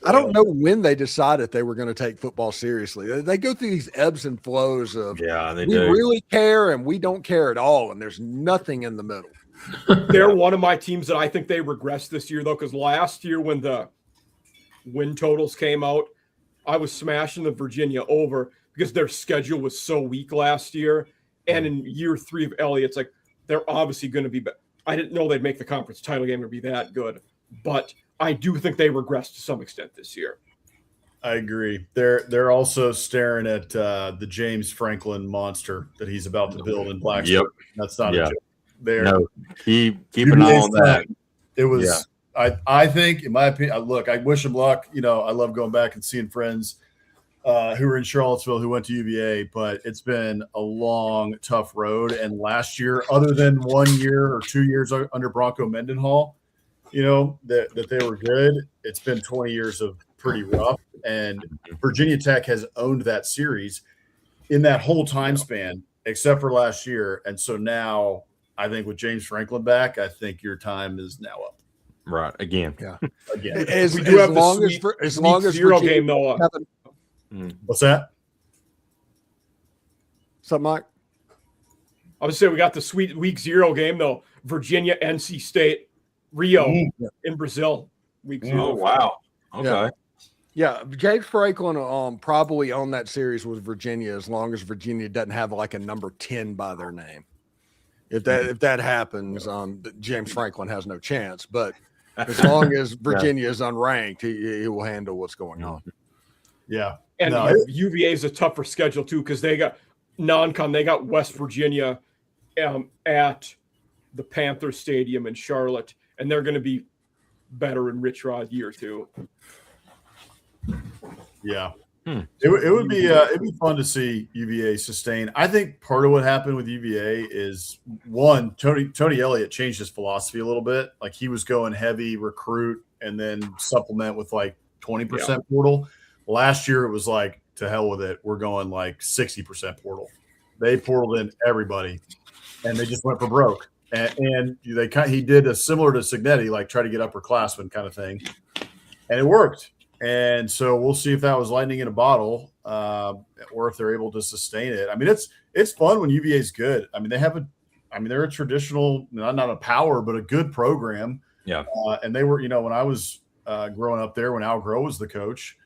I don't know when they decided they were going to take football seriously. They go through these ebbs and flows of we really care and we don't care at all, and there's nothing in the middle. They're one of my teams that I think they regressed this year, though, because last year when the win totals came out, I was smashing the Virginia over because their schedule was so weak last year. And in year 3 of Elliott's, like they're obviously going to be – I didn't know they'd make the conference title game or be that good. But I do think they regressed to some extent this year. I agree. They're also staring at the James Franklin monster that he's about to build in Blacksburg. Yep. That's not a joke. Keep an eye on that. It was I think, in my opinion, look, I wish him luck. I love going back and seeing friends who were in Charlottesville who went to UVA, but it's been a long, tough road. And last year, other than 1 year or 2 years under Bronco Mendenhall, that they were good, it's been 20 years of pretty rough. And Virginia Tech has owned that series in that whole time span, except for last year. And so now I think with James Franklin back, I think your time is now up. Right. Again. Yeah. Again. As long as zero game, though. What's that? What's up, Mike? I was saying we got the week 0 game, though. Virginia, NC State, Rio in Brazil. Week 0. Oh, wow. Okay. Yeah, James Franklin probably owned that series with Virginia as long as Virginia doesn't have like a number 10 by their name. If that happens, James Franklin has no chance. But as long as Virginia is unranked, he will handle what's going on. Yeah. And UVA is a tougher schedule, too, because they got non-con. They got West Virginia at the Panther Stadium in Charlotte, and they're going to be better in Rich Rod year 2. Yeah. It would be it'd be fun to see UVA sustain. I think part of what happened with UVA is one, Tony Elliott changed his philosophy a little bit. Like he was going heavy recruit and then supplement with like 20% portal. Last year it was like, to hell with it. We're going like 60% portal. They portaled in everybody, and they just went for broke. And he did a similar to Signetti, like try to get upperclassmen kind of thing, and it worked. And so we'll see if that was lightning in a bottle, or if they're able to sustain it. I mean, it's fun when UVA is good. I mean, they're a traditional, not a power, but a good program. Yeah. And they were, when I was growing up there, when Al Groh was the coach,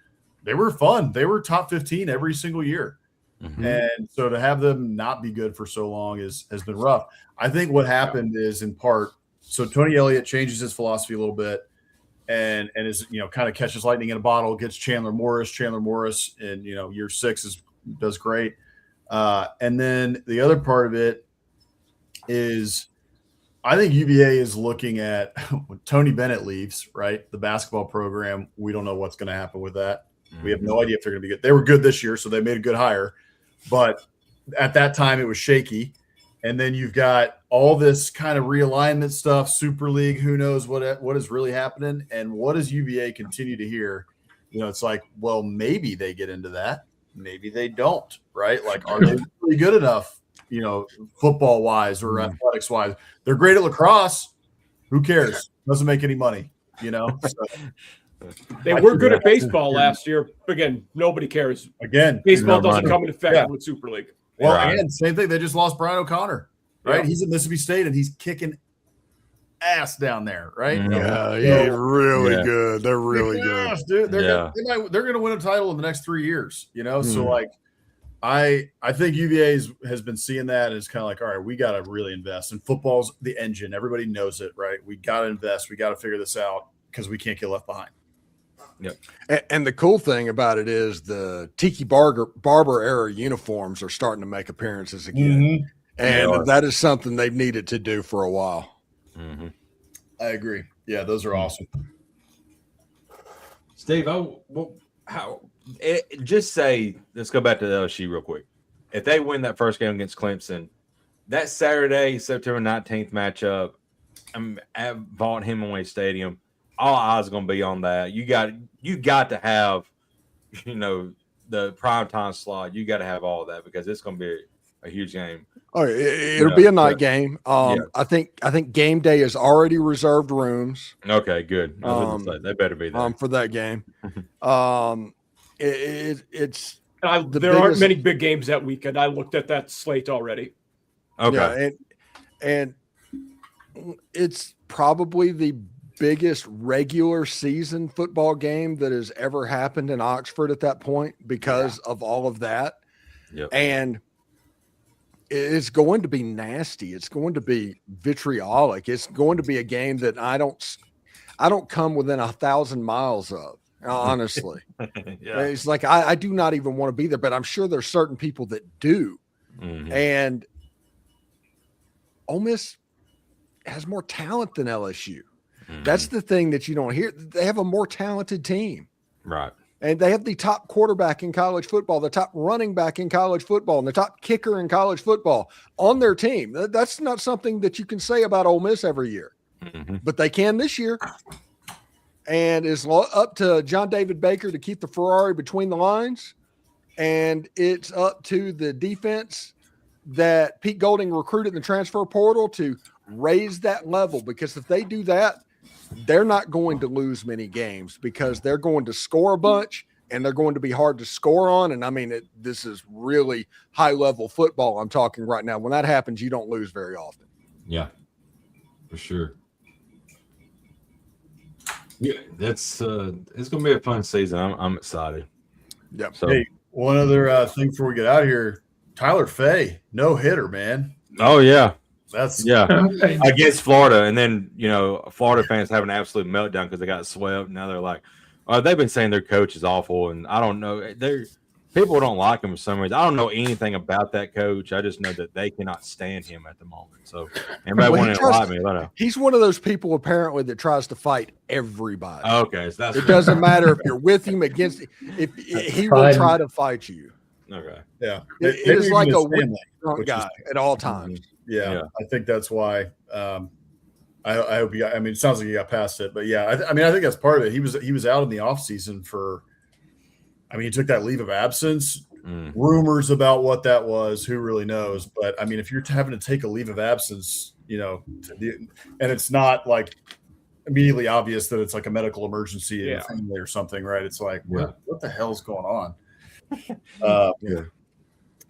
they were fun. They were top 15 every single year. Mm-hmm. And so to have them not be good for so long has been rough. I think what happened is in part, so Tony Elliott changes his philosophy a little bit and is, kind of catches lightning in a bottle, gets Chandler Morris in, year 6 does great. And then the other part of it is I think UVA is looking at when Tony Bennett leaves, right? The basketball program. We don't know what's going to happen with that. We have no idea if they're going to be good. They were good this year, so they made a good hire. But at that time, it was shaky. And then you've got all this kind of realignment stuff, Super League, who knows what is really happening. And what does UVA continue to hear? It's like, well, maybe they get into that. Maybe they don't, right? Like, are they really good enough, football-wise or athletics-wise? They're great at lacrosse. Who cares? Doesn't make any money, So. They were good at baseball last year. Again, nobody cares. Again, baseball doesn't come into effect with Super League. Well, and same thing. They just lost Brian O'Connor, right? Yeah. He's at Mississippi State, and he's kicking ass down there, right? Yeah, he's really good. They're really good, dude. They're going to win a title in the next 3 years. So like, I think UVA has been seeing that and it's kind of like, all right, we got to really invest. And football's the engine. Everybody knows it, right? We got to invest. We got to figure this out because we can't get left behind. Yep. And the cool thing about it is the Tiki Barber era uniforms are starting to make appearances again. Mm-hmm. And that is something they've needed to do for a while. Mm-hmm. I agree. Yeah, those are awesome. Steve, just say, let's go back to the LSU real quick. If they win that first game against Clemson, that Saturday, September 19th matchup at Vaughn Hemingway Stadium, all eyes are going to be on that. You got to have, the primetime slot. You got to have all of that because it's going to be a huge game. Oh, it'll be a night game. I think game day is already reserved rooms. Okay, good. They better be there for that game. There aren't many big games that weekend. I looked at that slate already. Okay, and it's probably the biggest regular season football game that has ever happened in Oxford at that point because of all of that. Yep. And it's going to be nasty. It's going to be vitriolic. It's going to be a game that I don't come within 1,000 miles of, honestly. It's like, I do not even want to be there, but I'm sure there's certain people that do. Mm-hmm. And Ole Miss has more talent than LSU. Mm-hmm. That's the thing that you don't hear. They have a more talented team. Right. And they have the top quarterback in college football, the top running back in college football, and the top kicker in college football on their team. That's not something that you can say about Ole Miss every year. Mm-hmm. But they can this year. And it's up to John David Baker to keep the Ferrari between the lines. And it's up to the defense that Pete Golding recruited in the transfer portal to raise that level. Because if they do that, they're not going to lose many games because they're going to score a bunch and they're going to be hard to score on. And I mean, this is really high level football I'm talking right now. When that happens, you don't lose very often. Yeah, for sure. Yeah, it's going to be a fun season. I'm excited. Yeah. So, hey, one other thing before we get out of here, Tyler Fay, no hitter, man. Oh yeah. That's against Florida, and then Florida fans have an absolute meltdown because they got swept. Now they're like, they've been saying their coach is awful, and I don't know. People don't like him for some reason. I don't know anything about that coach. I just know that they cannot stand him at the moment. So anybody want to like me? Let know. He's one of those people apparently that tries to fight everybody. Okay, so it doesn't matter if you're with him, against him. If he will try to fight you. Okay, yeah, it is like a drunk guy at all times. Yeah, I think that's why. I hope you. I mean, it sounds like you got past it, but yeah, I think that's part of it. He was out in the off season for, I mean, he took that leave of absence. Rumors about what that was, who really knows? But I mean, if you're having to take a leave of absence, and it's not like immediately obvious that it's like a medical emergency in the family or something, right? It's like, what the hell's going on?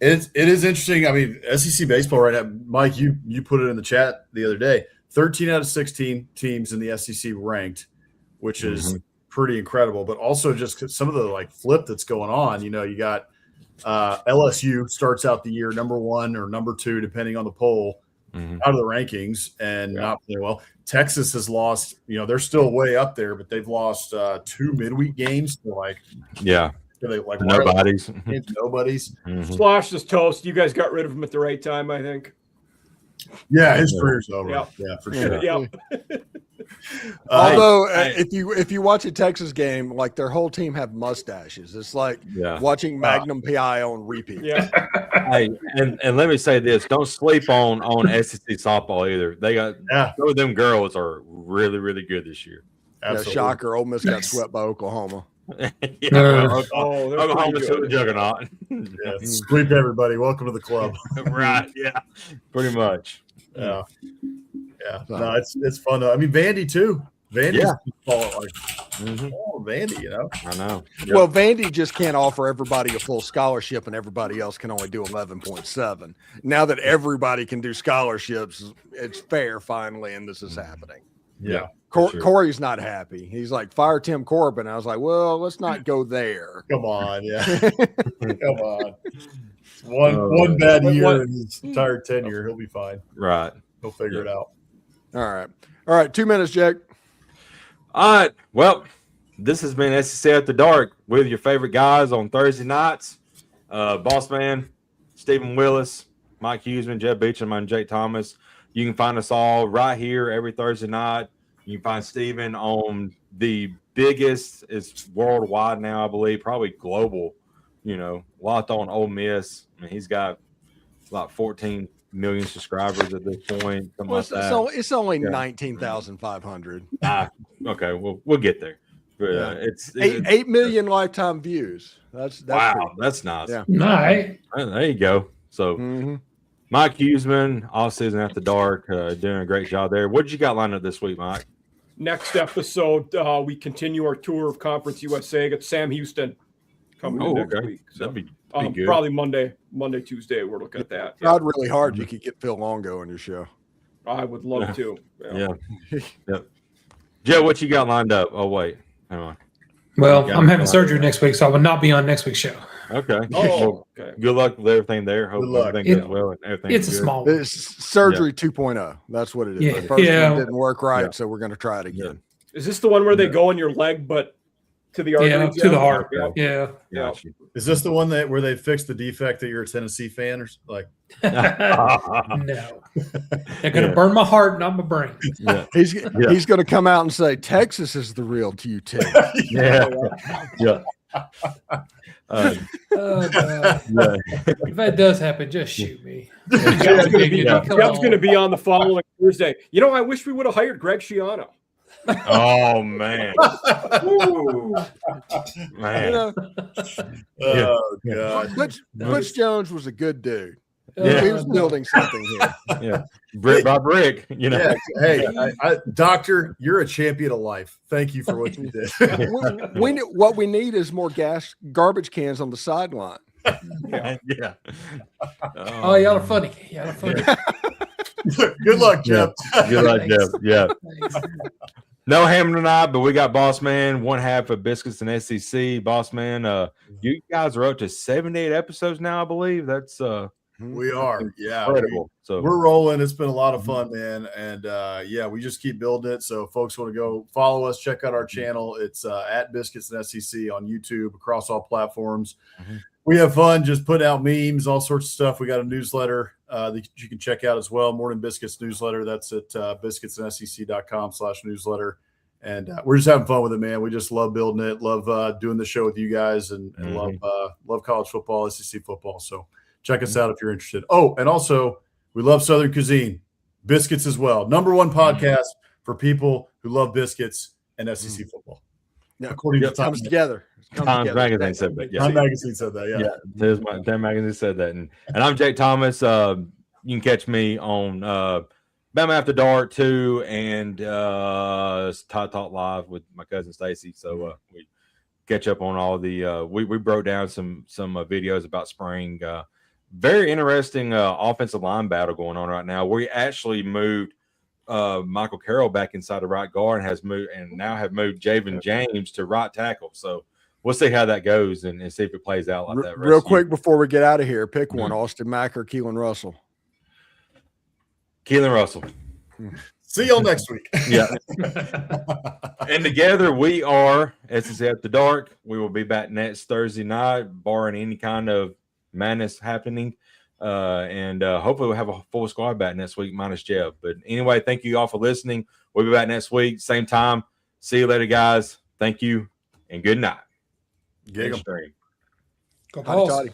It is interesting. I mean, SEC baseball right now, Mike, you put it in the chat the other day. 13 out of 16 teams in the SEC ranked, which is pretty incredible. But also just some of the like flip that's going on. You got LSU starts out the year number 1 or number 2, depending on the poll, out of the rankings and not playing well. Texas has lost. They're still way up there, but they've lost 2 midweek games to nobody's. Nobody's. Slosh is toast. You guys got rid of him at the right time, I think. Yeah, his career's over. Yeah, for sure. Yeah. Although, if you watch a Texas game, like their whole team have mustaches. It's like watching Magnum PI on repeat. Yeah. Hey, and let me say this: don't sleep on SEC softball either. They got some of them girls are really, really good this year. Absolutely. Shocker! Ole Miss got swept by Oklahoma. Oklahoma's still a juggernaut. Sweep everybody. Welcome to the club. Right? Yeah, pretty much. Yeah. No, it's fun though. I mean, Vandy too. Vandy's Vandy. I know. Well, Vandy just can't offer everybody a full scholarship, and everybody else can only do 11.7. Now that everybody can do scholarships, it's fair finally, and this is happening. Yeah. Corey's not happy. He's like, fire Tim Corbin. I was like, well, let's not go there. Come on, come on. One bad year in his entire tenure, he'll be fine. Right. He'll figure it out. All right. 2 minutes, Jake. All right. Well, this has been SEC After Dark with your favorite guys on Thursday nights. Boss Man, Stephen Willis, Mike Huseman, Jeb Beecham, and Jake Thomas. You can find us all right here every Thursday night. You can find Stephen on the biggest, it's worldwide now, I believe, probably global, Locked On Ole Miss. I mean, he's got like 14 million subscribers at this point. It's only 19,500. Okay, we'll get there. But, it's 8 million lifetime views. That's wow. That's nice. Yeah. Nice. There you go. So, Mike Huseman, All Season After Dark, doing a great job there. What did you got lined up this week, Mike? Next episode, we continue our tour of Conference USA. Got Sam Houston coming in next week. So, that'd be good. Probably Monday, Tuesday. We're looking at that. Tried really hard. You could get Phil Longo on your show. I would love to. Yeah. Joe, what you got lined up? Oh, wait. Hang on. Well, I'm having surgery next week, so I will not be on next week's show. Okay. Okay. Good luck with everything there. Hope everything goes well and everything. It's a small one. It's surgery 2.0. That's what it is. Yeah. The first one didn't work right, so we're going to try it again. Is this the one where they go in your leg, but to the arteries? To the heart. Yeah. Is this the one where they fixed the defect that you're a Tennessee fan or like? No. They're going to burn my heart, not my brain. Yeah. He's going to come out and say Texas is the real TUT. Yeah. Oh, God. If that does happen, just shoot me. Jeff's going to be on the following Thursday. I wish we would have hired Greg Schiano. Oh man! Man! Oh god! Butch Jones was a good dude. Yeah. He was building something here. Yeah, brick by brick. Yeah. Hey, doctor, you're a champion of life. Thank you for what you did. What we need is more garbage cans on the sideline. Yeah. Oh, y'all are funny. Good luck, Jeff. Good luck, Jeff. Yeah. No Hammer tonight, but we got Boss Man, one half of Biscuits and SEC. Boss Man, you guys are up to 78 episodes now, I believe. That's we are, incredible. So we're rolling. It's been a lot of fun, man, and we just keep building it. So, folks want to go follow us, check out our channel. It's at Biscuits and SEC on YouTube across all platforms. We have fun just putting out memes, all sorts of stuff. We got a newsletter that you can check out as well. Morning Biscuits newsletter. That's at biscuitsandsec.com/newsletter. And we're just having fun with it, man. We just love building it, love doing the show with you guys, and love college football, SEC football. So check us out if you're interested. Oh, and also we love Southern cuisine, biscuits as well. #1 podcast for people who love biscuits and SEC football. Yeah, according to it comes together. It comes Times together. Magazine said that. Yeah. Time Magazine said that. Yeah. Time Magazine said that. And I'm Jake Thomas. You can catch me on Bama After Dark too, and Todd Talk Live with my cousin Stacy. So we catch up on all the we broke down some videos about spring. Very interesting offensive line battle going on right now. We actually moved Michael Carroll back inside the right guard and have moved Javen James to right tackle. So we'll see how that goes and see if it plays out like that. Real quick before we get out of here, pick one: Mhm. Austin Mack or Keelan Russell. Keelan Russell. See y'all next week. Yeah. And together we are SEC After Dark. We will be back next Thursday night, barring any kind of madness happening. And hopefully we'll have a full squad back next week, minus Jeff. But anyway, thank you all for listening. We'll be back next week, same time. See you later, guys. Thank you, and good night. Gig 'em. Extreme. Go Howdy, Vols. toddy.